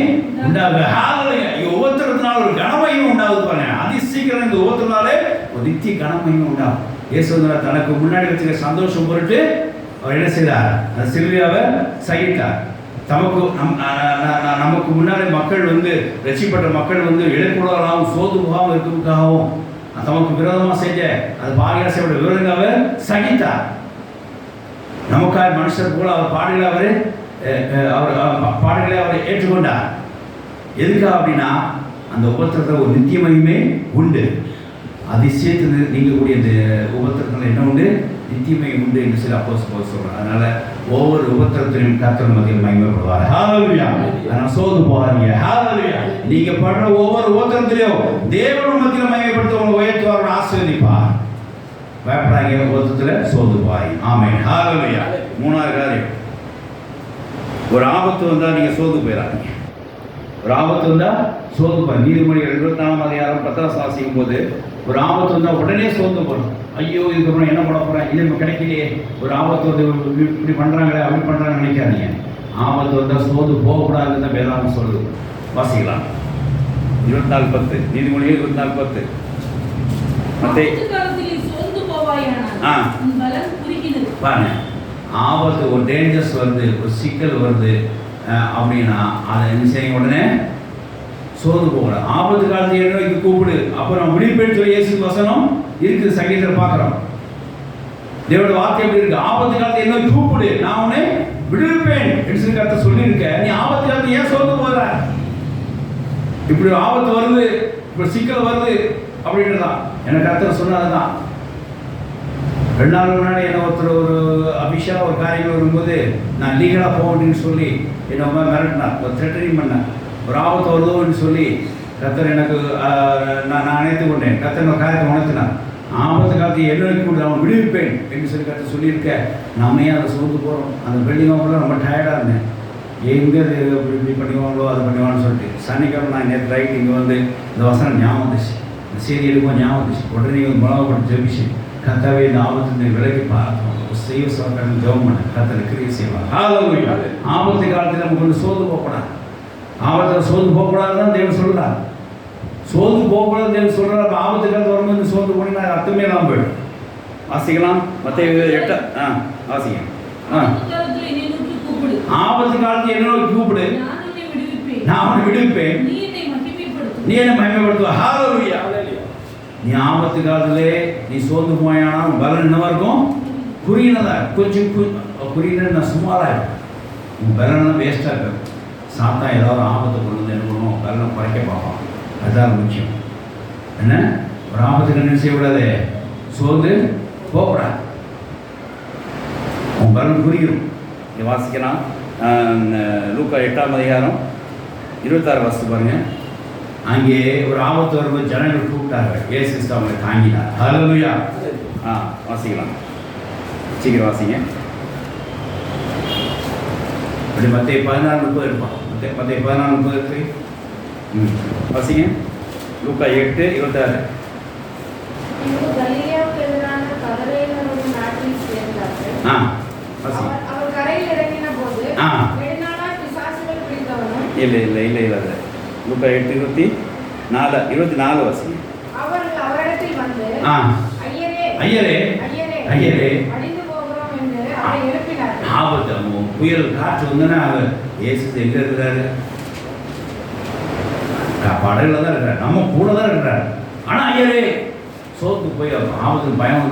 உண்டாகுது. ஹல்லேலூயா. இந்த உபத்திரத்தினால ஒரு கனமகிமை உண்டாகுது பாருங்க. அதிசீக்கிரம் இந்த உபத்திரத்தினாலே ஒரு நித்திய கனமகிமை உண்டாகும். இயேசு தனக்கு முன்னாடி வச்சுக்க சந்தோஷம் பொருட்டு அவர் என்ன செய்தார்? அந்த சிலுவையாவை சகித்தார். நமக்கு முன்னாடி மக்கள் ரட்சிக்கப்பட்ட மக்கள் இழப்புள்ளவர்களாகவும் சோது முகாமல் இருக்கிறதுக்காகவும் தமக்கு விரோதமாக செஞ்ச அது பாகியாசையோட விரோதங்களை சகித்தார். நமக்காக மனுஷர் போல அவர் பாடுகளை அவர் ஏற்றுக்கொண்டார். எதுக்காக அப்படின்னா அந்த உபத்திரத்தில் ஒரு நித்திய மகிமை உண்டு. அதிசயத்து நீங்கக்கூடிய இந்த உபத்திரத்தில் என்ன உண்டு? நித்தியமை உண்டு என்று சொல்லி அப்போஸ்தலர் சொல்றார். அதனால ஒவ்வொரு உபத்திரத்திலும் கர்த்தர் மத்தியில் மகிமைப்படுவார். ஹல்லேலூயா. நான் சோர்ந்து போகாதீங்க. ஹல்லேலூயா. நீங்க படுற ஒவ்வொரு உபத்திரத்திலும் தேவன் மத்தியில் மகிமைப்படுத்த உங்களை உயர்த்துவார், ஆசீர்வதிப்பார். பயப்படாதீங்க, உபத்திரத்தில் சோர்ந்து போகாதீங்க. ஆமென். ஹல்லேலூயா. 3வது காரியம், ஒரு ஆபத்து வந்தால் நீங்கள் சோர்ந்து போயிடாதீங்க. ஒரு ஆபத்து வந்தால் சோர்ந்து போய் நீதிமொழிகள் 24ஆம் அதிகாரம் 10 வாசிக்கும் போது ஒரு ஆபத்து வந்தால் உடனே சோர்ந்து போகணும். ஐயோ இதுக்கப்புறம் என்ன பண்ண போகிறேன், இது நம்ம கிடைக்கலையே, ஒரு ஆபத்து வந்து இப்படி பண்ணுறாங்களே அப்படி பண்ணுறாங்கன்னு நினைக்காதீங்க. ஆபத்து வந்தால் சோர்ந்து போகக்கூடாதுன்னு தான் வேதாகம் சொல்லுது. வாசிக்கலாம். 24:10 நீதிமொழிகள் 24:10. பாருங்க, ஆபத்து ஒரு டேஞ்சர்ஸ் வருது, ஒரு சிக்கல் வருது அப்படின்னா அதை என்ன செய்ய உடனே சோர்ந்து போகலாம். ஆபத்து காலத்தில் என்ன வைக்க கூப்பிடு, அப்புறம் விழிப்பேன்னு சொல்லி இயேசு வசனம் இருக்குது, சங்கீதத்தில் பார்க்குறோம். தேவனோட வார்த்தை எப்படி இருக்கு? ஆபத்து காலத்தில் என்ன கூப்பிடு, நான் உன்னை விடுவிப்பேன் என்று சொல்லி கருத்தை சொல்லியிருக்கேன். நீ ஆபத்து காலத்தில் ஏன் சோர்ந்து போகிற? இப்படி ஒரு ஆபத்து வருது, இப்படி சிக்கல் வருது அப்படின்றதான் எனக்கு கருத்தை சொன்னதுதான். 2 நாள் முன்னாடி என்ன ஒருத்தர் ஒரு அபிஷா ஒரு காரியங்கள் வரும்போது நான் லீகலாக போக அப்படின்னு சொல்லி என்னை மிரட்டினார், ஒரு த்ரெட்டனிங் பண்ணேன். ஒரு ஆபத்து வருதோன்னு சொல்லி கர்த்தர் எனக்கு நான் அணைத்து கொண்டேன். கர்த்தர் காரியத்தை உணர்த்தினார். ஆபத்து காலத்தை என்ன அவன் விடுவிப்பேன் என்று சொல்லி கருத்து சொல்லியிருக்கேன். நம்ம ஏன் அதை சோர்ந்து போகிறோம்? அந்த பில்டிங் கூட ரொம்ப டயர்டாக இருந்தேன். எங்கே இப்படி பண்ணுவாங்களோ அது பண்ணுவான்னு சொல்லிட்டு சனிக்கிழமை நான் நேற்று ரைட் இங்கே இந்த வசனம் ஞாபகம் வந்துச்சு, இந்த செய்தி எடுக்கும் ஞாபகம் வந்துச்சு. உடனே மிளகாப்பட்டு ஜெபிச்சு கர்த்தாவே இந்த ஆபத்து விலகி பார்த்தோம், செய்ய சொல்றாங்க, ஜெபம் பண்ண கர்த்தர் கிரியை செய்வார். ஆபத்து காலத்தில் நம்ம கொஞ்சம் சோர்ந்து போகக்கூடாது. ஆபத்தில் சோர்ந்து போகக்கூடாதுதான் தேவன் சொல்கிறார். சோர்ந்து போகக்கூடாது தேவன் சொல்கிறார். அப்போ ஆபத்து காலத்தில் வரும்போது சோர்ந்து போனீங்கன்னா அர்த்தமே இல்லாமல் போயிடும். வாசிக்கலாம். மத்தேயு 8 வாசிங்க. ஆபத்து காலத்தில் என்ன கூப்பிடு, நான் உன்னை விடுவிப்பேன், நீ என்ன மகிமைப்படுத்துவ. ஹalleluya. நீ ஆபத்து காலத்திலே நீ சோர்ந்து போயானா பலன் என்னவா இருக்கும்? குறியினதா கொஞ்சம் குறியினா சும்மாதான் இருக்கும். உன் பலன் வேஸ்டாக இருக்கும். சாத்தா ஏதாவது ஆபத்தை கொண்டு வந்து என்ன பண்ணுவோம்? பலனை குறைக்க பார்ப்பான். அதுதான் முக்கியம். என்ன ஒரு ஆபத்துக்கு என்ன செய்யக்கூடாது? சோர்ந்து போகக்கூடாது. உன் பலன் புரியும். இங்கே வாசிக்கலாம். லூக்கா 8ஆம் அதிகாரம் 26 வாசித்து பாருங்க. அங்கே ஒரு ஆபத்து வரும்போது ஜனங்கள் கூப்பிட்டார்கள். இயேசு கிறிஸ்து அவங்களை தாங்கினார். ஹல்லேலூயா. வாசிக்கலாம். சீக்கிரம் வாசிங்க. அப்படி மத்திய 14:30 இருப்பான். மத்திய 14:30 இருக்கு. வாசிங்க. லூக்கா 8:26. கலிலேயாவுக்கு எதிரான கதரேனருடைய நாட்டில் சேர்ந்தார்கள். அவர் கரையில் இறங்கின போது நெடுநாளாய் பிசாசுகள் பிடித்தவனும் இல்லை லூக்கா 8:24 வாசிங்க. அவர்கள் அவரிடத்தில் வந்து ஐயரே ஐயரே ஐயரே அழிந்து போகிறோம் என்று அவரை எழுப்பினார்கள். ஆபத்து புயல் காற்று வந்தோன்னா அவர் இயேசு எங்க இருக்கிறாரு? படகுல தான் இருக்கிறார். நம்ம கூட தான் இருக்கிறார். ஆனா ஐயரே சோத்து போய் ஆபத்து பயம்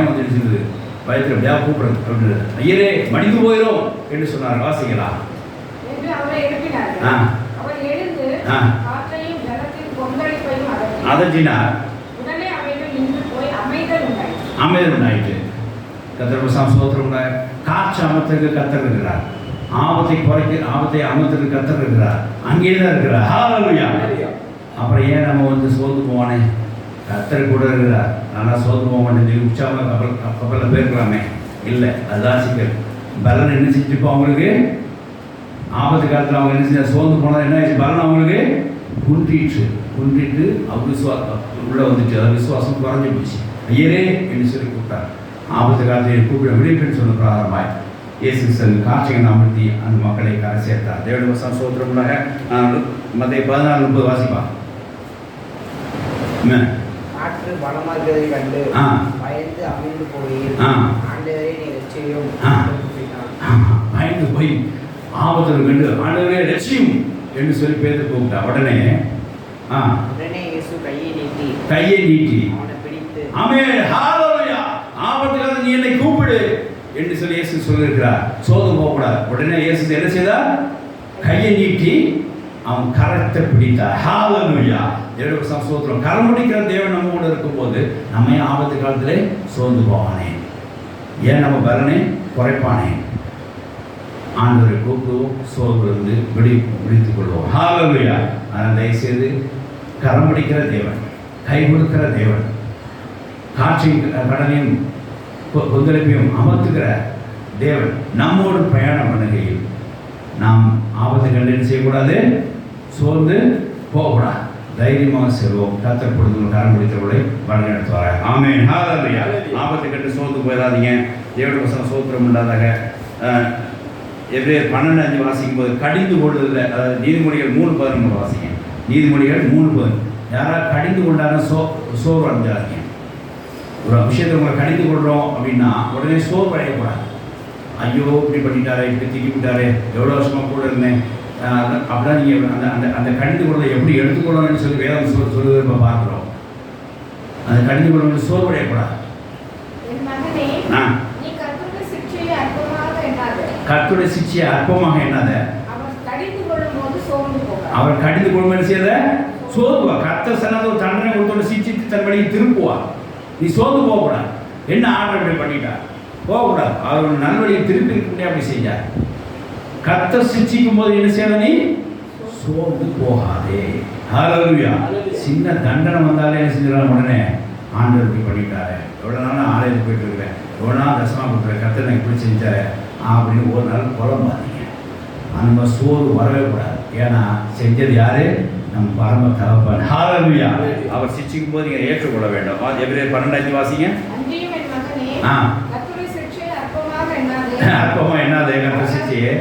வந்துடுச்சு. பயத்தில் எப்படியா கூப்பிடுறது அப்படின்னு ஐயரே மடிந்து போயிடும் என்று சொன்னார். வாசிக்கலாம். என்று அவரை எழுப்பினார்கள். அவர் எழுந்து காற்றையும் ஜலத்தின் கொந்தளிப்பையும் அதட்டினார். உடனே அவைகள் நின்று போய் அமைதல் உண்டாயிற்று. கர்த்தருக்கு ஸ்தோத்திரம் உண்டாய். காற்று அமர்த்துக்கு கர்த்தர் இருக்கிறார். ஆபத்தை அமர்த்துக்கு கர்த்தர் இருக்கிறார். அங்கே தான் இருக்கிறார். ஹல்லேலூயா. அப்புறம் ஏன் நம்ம வந்து சோர்ந்து போவானே? கர்த்தர் கூட இருக்கிறார். நல்லா சோர்ந்து போக மாட்டேன் உற்சாகமாக கப்பலில் போயிருக்கலாமே. இல்லை, அதுதான் சிக்கல். பலன் என்ன செஞ்சுப்போம்? அவங்களுக்கு ஆபத்து காலத்தில் அவங்க என்ன செஞ்சா சோர்ந்து போனால் என்ன ஆயிடுச்சு? பலன் அவங்களுக்கு குன்றிட்டு அவர் உள்ளே வந்துட்டு அது விசுவாசம் குறைஞ்சி போச்சு. ஐயரே என்று சொல்லி கூப்பிட்டார். ஆபத்து காலத்தில் கூப்பிட விடுப்புன்னு சொன்ன பிராரமாய் இயேசு காட்சிகள் அமர்த்தி அந்த மக்களை கரை சேர்த்தார். தேவனுடைய வசனம் சோத்திரமுள்ளாக. மத்திய 14:30 வாசிப்பான். காற்று பலமாகிறதை கண்டு பயந்து அமிழ்ந்து போய் ஆண்டவரே நீ ரட்சியும் பயந்து போய் ஆபத்தில் கண்டு ஆண்டவரே ரட்சியும் என்று சொல்லி பேர் கூப்பிட்டா. உடனே இயேசு கையை நீட்டி அவனை பிடித்து ஆமென் ஹல்லேலூயா. ஆபத்துக்காக நீ என்னை கூப்பிடு என்று சொல்லி இயேசு சொல்லியிருக்கிறார். சோதனை போகக்கூடாது. உடனே இயேசு என்ன செய்தார்? கையை நீட்டி அவன் கரத்தை பிடித்தார். ஹல்லேலூயா. தேவனுடைய ஸ்தோத்திரம். கரம் பிடிக்கிற தேவன் நம்ம கூட இருக்கும்போது நம்ம ஆபத்து காலத்திலே சோர்ந்து போவானே? ஏன் நம்ம பலனை குறைப்பானே? ஆண்டவரை கூப்பிடுவோம். சோர்விலிருந்து விடுத்துக் கொள்வோம். ஹல்லேலூயா. அதனால் தயவுசெய்து கரம் பிடிக்கிற தேவன், கை கொடுக்கிற தேவன், காற்றின் கடலையும் கொந்தளிப்பையும் அமர்த்துகிற தேவன் நம்மோடு பிரயாணம் பண்ணுகையில் நாம் ஆபத்து கண்டு செய்யக்கூடாது, சோர்ந்து போகக்கூடாது. தைரியமாக செல்வோம். கர்த்தர் பொழுது கரம் பிடித்தவர்களை வழி நடத்துவார். ஆமென் ஹல்லேலூயா. ஆபத்து கண்டு சோர்ந்து போயிடாதீங்க. தேவனுடைய வசனம் சோத்திரம் உண்டாதாக. எபிரேயர் 12:5 வாசிக்கும் போது கடிந்து கொள்வதில்லை. அதாவது நீதிமொழிகள் 3:11 வாசிங்க. நீதிமொழிகள் 3:10. யாராவது கடிந்து கொண்டாலும் சோர்வு அடைஞ்சாதீங்க. ஒரு விஷயத்தை உங்களை கடிந்து கொள்கிறோம் அப்படின்னா உடனே சோர்வு அடையக்கூடாது. ஐயோ இப்படி பண்ணிட்டாரே, இப்படி திக்கி விட்டாரே, எவ்வளோ வருஷமாக கூட இருந்தேன் அப்படின்னா நீங்கள் அந்த கடிந்து கொள்வதை எப்படி எடுத்துக்கொள்ளணும்னு சொல்லி வேதம் சொல்லுவது இப்போ பார்க்குறோம். அந்த கடிந்து கொள்வது சோர்வு அடையக்கூடாது. கர்த்தருடைய சிட்சையை அற்பமாக எண்ணாத. அவர் கடிந்து கொள்ளும் செய்த சோர்வா. கர்த்தர் சொன்னது ஒரு தண்டனை கொடுத்தோட சிட்சித்து தன் வழியை திருப்புவா. நீ சோர்ந்து போகக்கூடாது. என்ன ஆர்டர் இப்படி பண்ணிட்டா போகக்கூடாது. அவர் நல்வழியை திருப்பி இருக்க அப்படி செஞ்சார். கர்த்தர் சிட்சிக்கும் போது என்ன செய்ய? நீ சோர்ந்து போகாதே. ஹல்லேலூயா. சின்ன தண்டனை வந்தாலே என்ன செஞ்சிடலாம்? உடனே ஆண்டவர் இப்படி பண்ணிட்டாரு, எவ்வளோ நாள் ஆலயத்துக்கு போயிட்டு இருக்கிறேன், எவ்வளோ நாள் தசமாக கொடுக்குறேன், கர்த்தர் எனக்கு இப்படி செஞ்சாரு அப்படின்னு ஒரு நாள் குழம்பாதீங்க. அந்த சோறு வரவே கூடாது. ஏன்னா செஞ்சது யாரு? நம் பரம தகப்பன். ஹல்லேலூயா. அவர் சிட்சிக்கும் போது நீங்கள் ஏற்றுக்கொள்ள வேண்டும். எபிரேயர் 12:5 வாசிங்க. அற்பமாக என்னாது கர்த்தர் சிட்சையே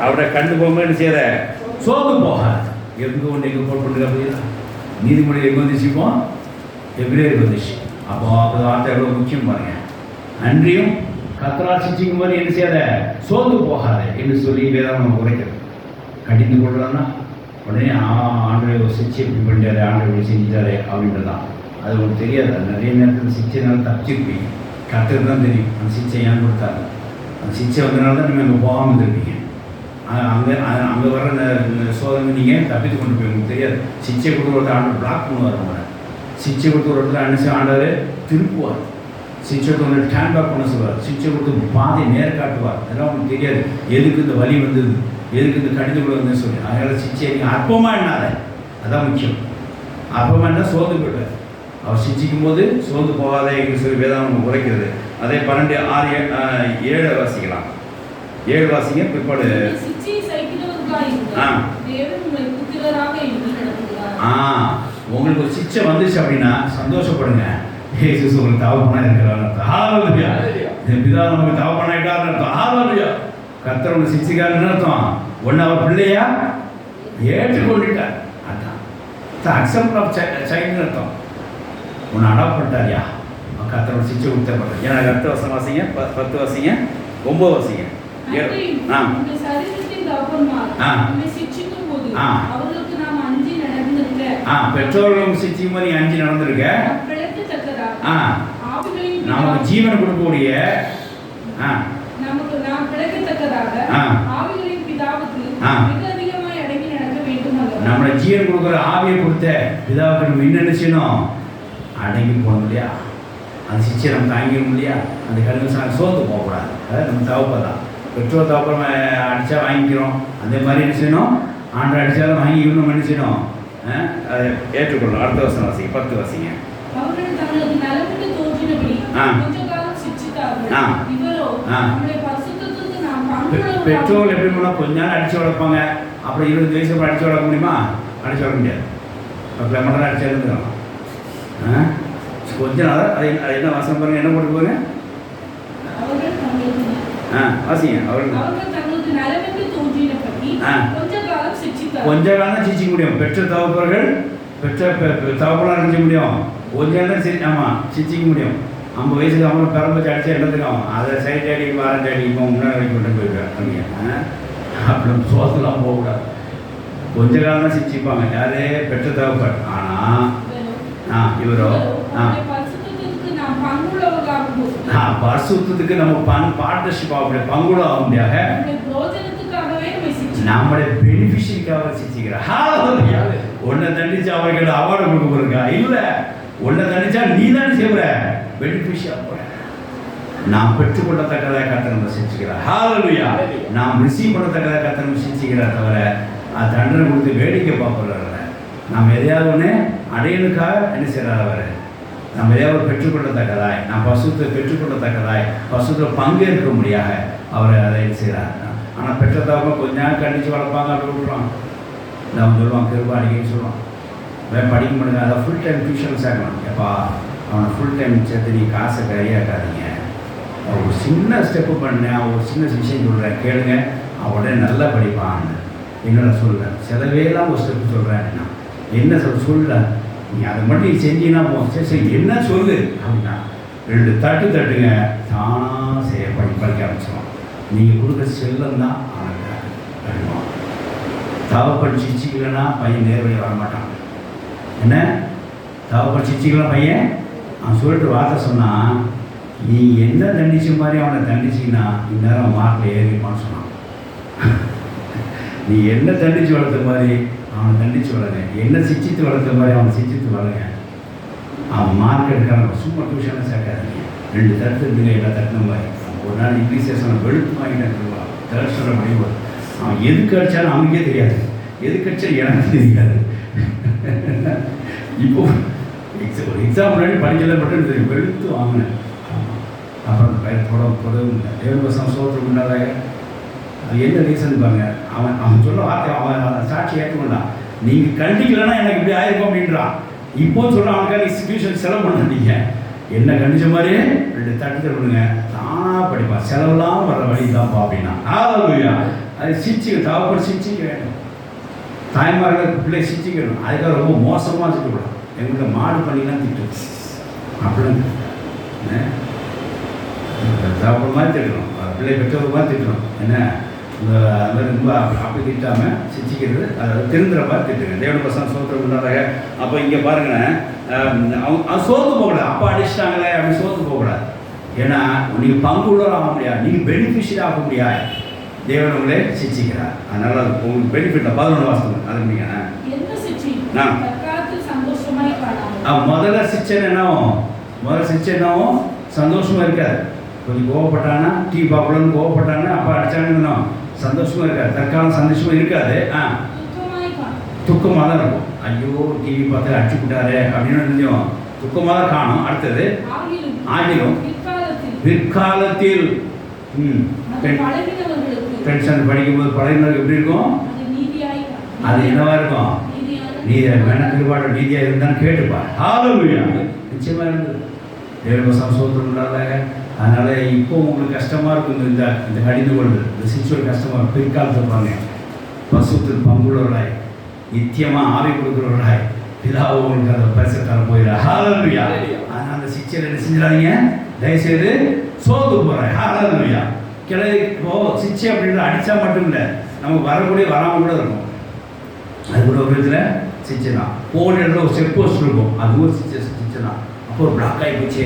அவரை கண்டு போகும்போது செய்யற சோர்ந்து போகாது. எங்கே ஒன்று எங்கே போட்டு நீதிமொழி எங்கே வந்துச்சுப்போம்? எபிரேயர் வந்துச்சு. அப்போ வார்த்தை எவ்வளோ முக்கியம் பாருங்க. அன்றியும் கர்த்தரால் சிட்சிக்கும் போது என்ன செய்யாத? சோர்ந்து போகாது என்று சொல்லி வேதம் நம்ம குறைக்கிறது. கடிந்து கொள்றோம்னா உடனே ஆண்டு ஒரு சிக்ஷை இப்படி பண்ணிட்டாரு, ஆண்டு இப்படி செஞ்சுட்டாரு அப்படின்றதான். அது உங்களுக்கு தெரியாது. அது நிறைய நேரத்தில் சிக்ஷைனால தப்பிச்சிருப்பீங்க. கற்றுக்கு தான் தெரியும் அந்த சிக்ஷை ஏன் கொடுத்தாங்க. அந்த சிக்ஷை வந்தனால தான் நீங்கள் அங்கே போகாமல் இருந்திருப்பீங்க. அங்கே வர இந்த சோதனை நீங்கள் தப்பித்து கொண்டு போய் உங்களுக்கு தெரியாது. சிக்ஷை கொடுக்குற ஆண்டு பிளாக் பண்ணுவார். அவங்கள சிக்ஷை கொடுத்து ஒரு இடத்துல அனுப்பிச்சு ஆண்டவர் திருப்புவார். சிக்ஷை கொடுத்து ஹேண்ட் பேக் பண்ண சொல்லுவார். சிக்ஷை கொடுத்து பாதை நேர காட்டுவார். அதெல்லாம் உங்களுக்கு தெரியாது. எதுக்கு இந்த வலி வந்தது, எதுக்கு இந்த கடிதக்குள்ள வந்து சொல்லி. அதனால் சிக்ஷையை நீங்கள் அற்பமாக எண்ணாத, அதான் முக்கியம். அற்பமாக என்ன சோர்ந்து போய்ட்டார். அவர் சிக்ஷிக்கும் போது சோர்ந்து போகாத எங்களுக்கு சொல்லி வேதாந்தம் உரைக்கிறது. அதே 12, 6, 7 வாசிக்கலாம். 7 வாசிங்க. பிற்பாடு உங்களுக்கு ஒரு சிக்ஷை வந்துச்சு அப்படின்னா சந்தோஷப்படுங்க. இயேசு உங்களுக்கு தகப்பனா இருக்கிறார் அர்த்தம். ஹல்லேலூயா. பிதா நமக்கு தகப்பனா இருக்காருன்னு அர்த்தம். ஹல்லேலூயா. கர்த்தர் உங்களை சிக்ஷிக்காருன்னு அர்த்தம். ஒன்று அவர் பிள்ளையா ஏற்றுக்கொண்டுட்டார். அதான் அக்செப்ட் ஆஃப் சைல்டுன்னு அர்த்தம். உன்னை அடாப்ட் பண்ணிட்டாரியா, கர்த்தரோட சிக்ஷை கொடுத்தப்படுறார். ஏன்னா 10 வசனம் வாசிங்க, 10 வாசிங்க, 9 வாசிங்க. பெற்றோர்களும் சிக்ஷிக்கும் போது நீ அஞ்சு நடந்திருக்க. நமக்கு ஜீவனை கொடுக்கக்கூடிய நம்மளை ஜீவன் கொடுக்குற ஆவியை கொடுத்த பிதாவுக்கு நம்ம என்ன செய்யணும்? அடங்கி போகணும் இல்லையா? அந்த சிக்ஷை நம்ம தாங்கிடும் இல்லையா? அந்த கருத்து சோர்ந்து போகக்கூடாது. அதாவது நம்ம தவப்பதான். பெற்றோர் தவப்பம் அடித்தா வாங்கிக்கிறோம். அதே மாதிரி என்ன செய்யணும்? ஆண்டு அடித்தாலும் வாங்கி இன்னும் என்ன செய்யணும்? அதை ஏற்றுக்கொள்ளணும். அடுத்த வசனம் வாசிங்க, 10 வாசிங்க. பெற்றோர் எப்படி போனால் கொஞ்ச நாள் அடிச்சு வளர்ப்பாங்க. அப்புறம் 20 வயசு அப்புறம் அடிச்சு வளர்க்க முடியுமா? அடிச்சு வளர்க்க முடியாது. இப்போ லெமன் அடிச்சு இருந்துக்கலாம். கொஞ்ச நாள் அது என்ன வாசம் பாருங்க, என்ன போட்டு போங்க. வாசிங்க. கொஞ்ச காலம் சிச்சிக்க முடியும். பெற்ற தவப்பர்கள் தவப்பெல்லாம் அடிச்ச முடியும். கொஞ்ச நாள் சரி. ஆமாம், சிச்சிக்க முடியும். 50 வயசுக்கு அவங்களும் பிறம்பச்சு அடிச்சா எடுத்துக்கும். அதை சைட் அடிக்கும், ஆரஞ்சு அடிக்கும், முன்னாடி அடிக்க கொண்டு போயிருக்காங்க. அப்படி சோத்துலாம் போகக்கூடாது. கொஞ்ச காலம் தான் சிச்சிப்பாங்க. யாரே பெற்ற தவப்பர். ஆனால் இவரோ பரிசுத்தத்துக்கு நம்ம பார்ட்னர்ஷிப் ஆக முடியாது, பங்குல ஆக முடியாது. நம்முடைய பெனிஃபிஷியரிக்காக சிச்சிக்கிறார். உன்னை தண்டிச்சு அவர்கள் அவார்டு கொடுக்க போறா இல்லை. உன்னை தண்டிச்சா நீ தான் செய்வ பெனிஃபிஷியா போற. நாம் பெற்றுக்கொள்ளத்தக்கதாக கர்த்தர் நம்ம சிச்சிக்கிறார். ஹல்லேலூயா. நாம் ரிசீவ் பண்ணத்தக்கதாக கர்த்தர் நம்ம சிச்சிக்கிறார். தவிர அது தண்டனை கொடுத்து வேடிக்கை பார்ப்பறாரு. நாம் எதையாவது ஒன்று அடையலுக்காக என்ன செய்கிறார்? அவர் நம்ம எதையாவது பெற்றுக்கொள்ளத்தக்கதாய், நாம் பசுத்தை பெற்றுக்கொள்ளத்தக்கதாய், பசுத்தில் பங்கேற்க முடியாக அவர் அதை என்ன செய்கிறார். ஆனால் பெற்றதாக கொஞ்ச நேரம் கண்டித்து வளர்ப்பாங்க. அப்படி விட்டுருவாங்க. நம்ம சொல்லுவான் கிருபா அடிக்கன்னு சொல்லுவான். படிக்க முடியாது. அதை ஃபுல் டைம் டியூஷன் சேர்க்கணும். எப்பா அவனை ஃபுல் டைம் சேர்த்து நீ காசை கையாக்காதீங்க. ஒரு சின்ன ஸ்டெப்பு பண்ணேன், ஒரு சின்ன விஷயம் சொல்கிறேன் கேளுங்க, அவனே நல்லா படிப்பான். என்னோட சொல்கிறேன் செலவேலாம் ஒரு ஸ்டெப்பு சொல்கிறேன். என்ன சொல்ல நீ அதை மட்டும் நீ செஞ்சீங்கன்னா போகும். சரி சரி என்ன சொல்லு அப்படின்னா 2 தட்டு தட்டுங்க, தானாக செய்ய படிக்க ஆரம்பிச்சிடும். நீங்கள் கொடுக்குற செல்லம் தான் அவனுக்கு கடிவான். தவப்படி சிச்சிக்கலன்னா பையன் நேர்வழி வரமாட்டான். என்ன தவப்படி சிச்சிக்கலாம் பையன் அவன் சொல்லிட்டு வார்த்தை சொன்னான், நீ என்ன தண்டிச்ச மாதிரி அவனை தண்டிச்சிங்கன்னா இந்நேரம் மார்க்கில் ஏறிப்பான்னு சொன்னான். நீ என்ன தண்டித்து வளர்த்த மாதிரி அவனை தண்டித்து வளருங்க, என்ன சிச்சித்து வளர்த்த மாதிரி அவனை சிச்சித்து வளருங்க. அவன் மார்க் எடுக்கிறான். சும்மா டியூஷனை சேர்க்காதீங்க. 2 தட்டு இருந்துங்க, எல்லா தட்டின மாதிரி. ஒரு நாள் இங்கிலீஷ் செஷனில் வெளுத்து வாங்கிட்டேன். தேர்ட் ஸ்டாண்டர்ட் படிக்கும்போது அவன் எதுக்கு அடித்தாலும் அவனுக்கே தெரியாது, எதுக்கு அடித்தா எனக்கு தெரியாது. இப்போ ஒரு எக்ஸாம் முன்னாடி படிக்கல மட்டும் தெரியும், வெளுத்து வாங்கினேன். அப்புறம் தொடவும் இல்லை. தேவபசம் சோற்று உண்டாதாக அது என்ன ரீசன் பாருங்க. அவன் சொல்ல வார்த்தை அவன் சாட்சி ஏற்றுக்கொண்டான். நீங்கள் கண்டிக்கலன்னா எனக்கு இப்படி ஆயிருக்கும் அப்படின்றான். இப்போ சொல்ல அவனுக்காக இன்ஸ்டிடியூஷன் செலவு பண்ணீங்க. என்ன கண்டிச்ச மாதிரியே 2 தட்டு விடுங்க, தானாக படிப்பான். செலவுலாம் வர வழி தான்ப்பா அப்படின்னா. ஹல்லேலூயா. அது சிரிச்சிக்க தவப்படி சிரிச்சிக்க வேண்டும். தாய்மார்கள் பிள்ளை சிரிச்சிக்கணும். அதுக்காக ரொம்ப மோசமாக திட்டக்கூடாது. எங்களுக்கு மாடு பண்ணிலாம் திட்டம் அப்படின்னு தவப்படி மாதிரி திட்டணும். பிள்ளை பெற்றோர் மாதிரி திட்டணும். என்ன அது மாதிரி ரொம்ப அப்படி திட்டாமல் சிச்சிக்கிறது, அதை திருந்துற மாதிரி திட்டுங்க. தேவனுடைய வசனம் சோத்திரம் உண்டாதாக. அப்போ இங்கே பாருங்களேன், அவன் சோர்ந்து போகக்கூடாது. அப்பா அடிச்சிட்டாங்களே அப்படி சோர்ந்து போகக்கூடாது. ஏன்னா நீங்கள் பங்குள்ளவர் ஆக முடியாது, நீங்கள் பெனிஃபிஷியர் ஆக முடியாது. தேவன் உங்களே சிச்சிக்கிறார். அதனால அது உங்களுக்கு பெனிஃபிட். 11 வாசனம் அது நீங்கள் முதல்ல சிச்சன் என்னவும் சந்தோஷமா இருக்காது. கொஞ்சம் கோவப்பட்டானா, டீ பாப்பலன்னு கோவப்பட்டானா, அப்பா அடிச்சாங்கன்னா சந்தோஷமா இருக்காது. தற்காலம் சந்தோஷமா இருக்காது. துக்கமாக தான் இருக்கும். ஐயோ டிவி பார்த்து அடிச்சு விட்டாரு அப்படின்னு கொஞ்சம் துக்கமாக தான் காணும். அடுத்தது ஆகிலும் பிற்காலத்தில் டென்ஷன் படிக்கும்போது பழகினருக்கு எப்படி இருக்கும்? அது என்னவா இருக்கும்? நீதியாக வேணா திருப்பாடு நீதியாக இருந்தான்னு கேட்டுப்பா. ஹalleluya. நிச்சயமா இருந்தது. தேவனுடைய சந்தோஷம் உண்டாதாக. அதனால இப்போ உங்களுக்கு கஷ்டமா இருக்கும். இந்த கடிந்து கொள்வது, இந்த சிச்சுவேஷன் கஷ்டமா இருக்கும். பிற்காலத்தை பாருங்க, பசுத்தில் பங்குள்ளவர்களாய் நித்தியமா ஆவி கொடுக்குறவர்களாய் பிதாவை உங்களுக்கு அந்த பரிசை தர போயிடா. ஹalleluya. ஆனால் அந்த சிச்சையில் என்ன செஞ்சிடாதீங்க, தயவுசெய்து சோர்ந்து போகிறேன். ஹalleluya. கிளை சிச்சை அப்படின்ற அடித்தா மட்டும் இல்லை, நமக்கு வரக்கூடிய வராமல் கூட இருக்கும். அது கூட ஒரு விதத்தில் சிச்சை தான். போன இடத்துல ஒரு செக் போஸ்ட் இருக்கும், அது ஒரு சிச்சை தான். அப்போ ஒரு பிளாக் ஆகி போச்சு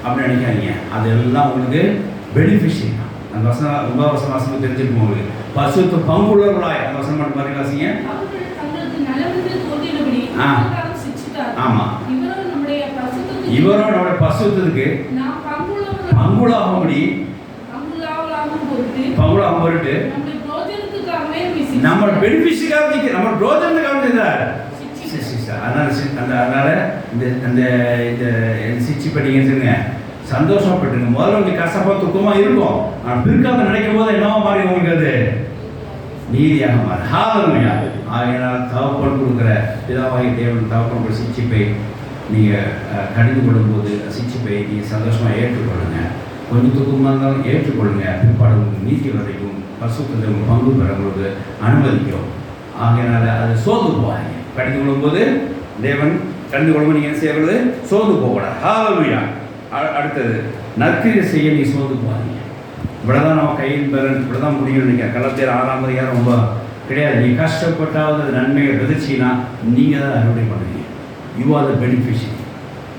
அப்படின்னு நினைக்காதீங்க. அதெல்லாம் உங்களுக்கு பெனிஃபிஷியல் தான். அந்த வசனம் ரொம்ப வசனம் தெரிஞ்சிருக்கும் உங்களுக்கு. பசுத்து பங்குள்ளவர்களாய் அந்த வசனம் மட்டும் மாதிரி வாசிங்க. ஆமாம், இவரும் நம்முடைய பசுத்துக்கு பங்குளாகும்படி பொருட்டு நம்ம பெனிஃபிஷியலாக நிற்க நம்ம ரோஜனுக்காக இருந்தார். அதனால இந்த சிச்சி படிங்க, சந்தோஷப்பட்டுங்க. முதல்ல உங்களுக்கு கஷ்டப்பா துக்கமாக இருக்கும். ஆனால் பிற்காலத்தை நினைக்கும் போது என்னவா மாறி உங்களுக்கு அது நீதியாக மாறி. ஹalleluya. ஆகையினால் தகப்பன் கொடுக்குற பிதாவாகிய தேவன் தகப்பன் கொடுக்குற சிச்சிப்பை நீங்கள் கடிந்து கொள்ளும்போது சிச்சிப்பை நீங்கள் சந்தோஷமாக ஏற்றுக்கொள்ளுங்க. கொஞ்சம் துக்கமாக இருந்தாலும் ஏற்றுக்கொள்ளுங்க. பிற்பாடு உங்களுக்கு நீதி வரைக்கும் பசுக்களை உங்கள் பங்கு பெறங்களுக்கு அனுமதிக்கும். ஆகையினால அதை சோர்ந்து போவாங்க. கடிந்து கொள்ளும்போது தேவன் கடிந்து கொள்ளும்போது நீங்கள் என்ன செய்யறது? சோர்ந்து போகக்கூடாது. ஹalleluya. அடுத்தது நற்கிரியை செய்ய நீ சோர்ந்து போவாங்க. இவ்வளோதான் நம்ம கையில் பெற இப்படிதான் முடியும் நினைக்கிறேன். கலத்தியர் 6ஆம் அதிகாரம் ரொம்ப கிடையாது. நீ கஷ்டப்பட்டாவது அது நன்மையை விதைச்சின்னா நீங்கள் தான் அறுவடை பண்ணுவீங்க. You are the beneficiary.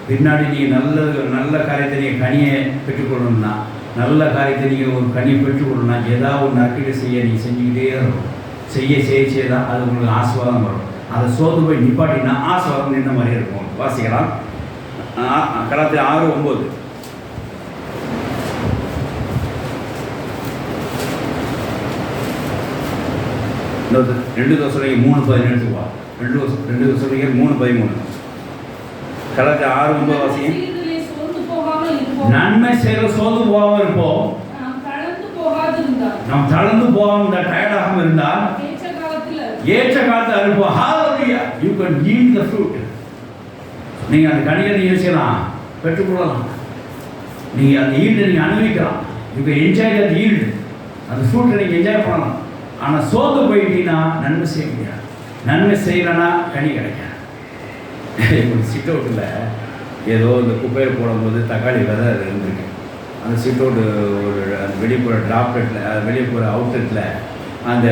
பின்னாடி நீங்கள் நல்ல காரியத்தை நீங்கள் கனியை பெற்றுக்கொள்ளணும்னா, நல்ல காரியத்தை நீங்கள் ஒரு கனியை பெற்றுக்கொள்ளணும்னா, ஏதாவது ஒரு நற்கிரியை செய்ய நீங்கள் செஞ்சுக்கிட்டே இருக்கணும். செய்ய தான் அது உங்களுக்கு ஆசீர்வாதம் வரும். அதை சோர்ந்து போய் நிப்பாட்டினா ஆசீர்வாதம் நின்ற மாதிரியே இருக்கும். வாசிக்கலாம். கலாத்தியர் 6:9. ரெண்டு தோசைக்கு 3:13 எடுத்துக்குவா. 2 தோசைக்கு 3:13. கலாத்தியர் 6:9 வாசிங்க. நன்மை செய்ய சோர்ந்து போகாமல் இருப்போம். நாம் தளர்ந்து போகாமல் டயர்ட் ஆகாமல் இருந்தால் ஏற்ற காலத்தில் அனுப்போம். ஹalleluya. You can yield the fruit. நீங்கள் அந்த கனியை நீங்கள் செய்யலாம், பெற்றுக்கொள்ளலாம். நீங்கள் அந்த ஈல்டை நீங்கள் அனுபவிக்கலாம். You can enjoy that yield. அந்த ஃப்ரூட்டை நீங்கள் என்ஜாய் பண்ணலாம். ஆனால் சோர்ந்து போயிட்டீங்கன்னா நன்மை செய்ய முடியாது. நன்மை செய்யலைன்னா கனி கிடைக்காது. ஒரு சிட் அவுட்டில் ஏதோ இந்த குப்பையை போடும்போது தக்காளி விதை இருந்திருக்கு. அந்த சிட் அவுட்டு ஒரு வெளியே போகிற ட்ராப்லெட்டில் வெளியே போகிற அவுட்லெட்டில் அந்த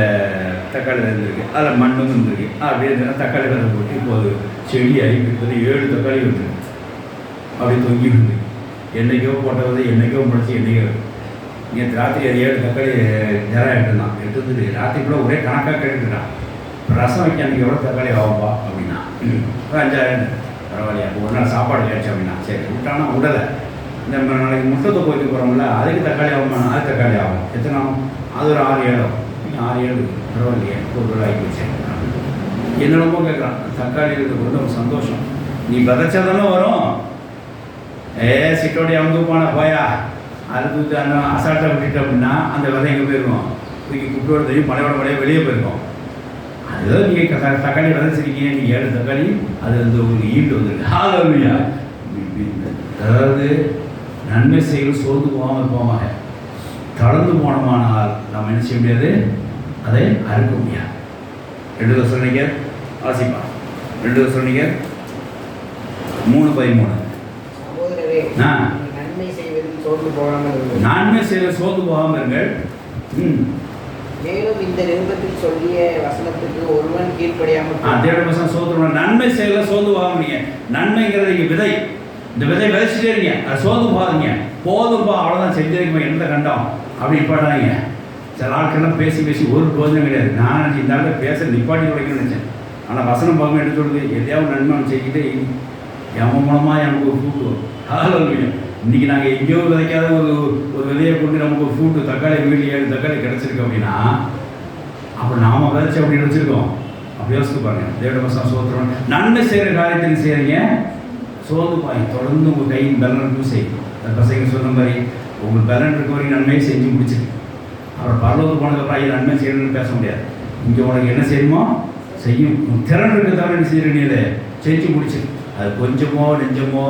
தக்காளி விதை இருந்திருக்கு. அதில் மண்ணும் இருந்திருக்கு. அப்படியே தக்காளி விதை போட்டு இப்போது செடி அழிக்கிறது 7 தக்காளி வந்துருக்கு. அப்படி தொங்கி இருந்து என்றைக்கோ போட்டது என்றைக்கோ முடிச்சு என்றைக்கோ நேற்று ராத்திரி அது 7 தக்காளி நேரம் எடுத்துருந்தான். ராத்திரிக்குள்ளே ஒரே கணக்காக கேட்டுக்கிறான். ரசம் வைக்க அன்றைக்கி எவ்வளோ தக்காளி ஆகும்பா அப்படின்னா 5000. பரவாயில்லையா, அப்போ ஒரு நாள் சாப்பாடு கேட்ச்சு அப்படின்னா சரி விட்டானா விடலை. இந்த நாளைக்கு முட்டை தொக்கி போகிறோம்ல, அதுக்கு தக்காளி ஆகுமா? அது தக்காளி ஆகும். எத்தனை ஆகும்? அது ஒரு 6-7 ஆகும். 6-7 பரவாயில்லையே, ஒரு ஆகி போச்சு. என்னென்னமோ கேட்குறான். தக்காளி இருக்கிறது ரொம்ப சந்தோஷம். நீ விதைச்சா தானே வரும். சிட்டோடைய அவங்க போனா போயா அது அந்த அசால்ட்டாக விட்டுட்டு அப்படின்னா அந்த விதை எங்கே போயிருக்கோம்? தூக்கி குப்பையோட தெரியும் மழையோட மழையை வெளியே போயிருக்கோம். அதுதான் நீங்கள் தக்காளி விதைச்சிருக்கீங்க. நீங்கள் 7 தக்காளி அது வந்து உங்களுக்கு ஈல்டு வந்துருக்கு. ஹalleluya. அதாவது நன்மை செய்ய சோர்ந்து போகாமல் இருப்போமாக. தளர்ந்து போனோமானால் நம்ம என்ன செய்ய முடியாது, அதை அறுக்க முடியாது. 2 தோசைகள் வாசிப்பா. 2 தோசைகள் 3:13. நன்மை செய்வதில் சோர்ந்து போகாமல் நன்மை செய்ய சோர்ந்து போகாமல் இருங்கள். மேலும் இந்த நிருபத்தில் சொல்லிய வசனத்துக்கு ஒருவன் கீழ்ப்படியாமல் தேவ வசனம் சோதனை நன்மை செய்யல சோர்ந்து போகாதீங்க. நன்மைங்கிறது இங்க விதை. இந்த விதை விதைச்சிட்டே இருங்க. அது சோர்ந்து போகாதீங்க. போதும்பா அவ்வளோதான் செஞ்சிருக்கோம் எந்த கண்டம் அப்படி நிப்பாட்டாதீங்க. சில ஆட்கள்லாம் பேசி பேசி ஒரு போதனை கிடையாது. நான் நினச்சி இந்த ஆள் பேச நிப்பாட்டி உடைக்கணும்னு நினச்சேன். ஆனால் வசனம் பார்க்க எடுத்து சொல்லுது எதையாவது நன்மை செய்கிட்டே எவன் மூலமாக எனக்கு ஒரு ஃப்ரூட் வரும். ஹல்லேலூயா. இன்றைக்கி நாங்கள் எங்கேயோ விதைக்காத ஒரு விதையை கொண்டு நமக்கு ஒரு ஃப்ரூட்டு தக்காளி வீடு 7 தக்காளி கிடச்சிருக்கு அப்படின்னா அப்போ நாம் விதைச்சி அப்படி வச்சுருக்கோம். அப்படி யோசித்து பாருங்கள். தேவ வசனம் சோத்திரம் நன்மை செய்கிற காரியத்தில் செய்கிறீங்க சோர்ந்து பாய் தொடர்ந்து உங்கள் கையின் பலன் இருக்கும் செய்யும். அந்த பசங்க சொன்ன மாதிரி உங்களுக்கு பலன் இருக்க வரைக்கும் நன்மையை செஞ்சு முடிச்சிருக்கு. அப்புறம் பரலோகம் போனதுக்கப்புறம் நன்மை செய்யணும்னு பேச முடியாது. இங்கே உனக்கு என்ன செய்யணுமோ செய்யும். திறன் இருக்க தவிர என்ன செய்யற நீ அதை செஞ்சு முடிச்சிருக்கு. அது கொஞ்சமோ நெஞ்சமோ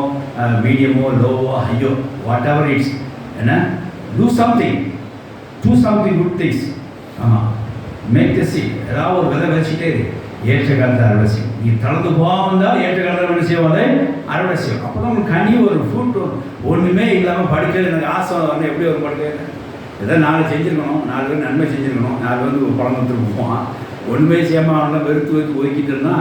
மீடியமோ லோவோ ஹையோ வாட் எவர் இட்ஸ் என்ன டூ சம்திங் குட் திங்ஸ். ஆமாம் மேக் த சீட். ஏதாவது ஒரு விதை வச்சுட்டே இருக்கு. ஏற்ற காலத்தை அறுவடை செய்யும். நீ தளர்ந்து போகாமல் இருந்தால் ஏற்ற காலத்தில் என்ன செய்வோம் அதை அறுவடை செய்யும். அப்போ தான் உங்களுக்கு கனி ஒரு ஃப்ரூட் வரும். ஒன்றுமே இல்லாமல் படிக்கிறது எனக்கு ஆசை வந்து எப்படி ஒரு படிக்கிறது ஏதோ 4 செஞ்சுருக்கணும், 4 பேர் நன்மை செஞ்சுருக்கணும், 4 வந்து ஒரு பழம் வந்துட்டு போவான். ஒன்றுமே செய்யாமல் அவனெல்லாம் வெறுத்து ஒதுக்கிட்டோம்னா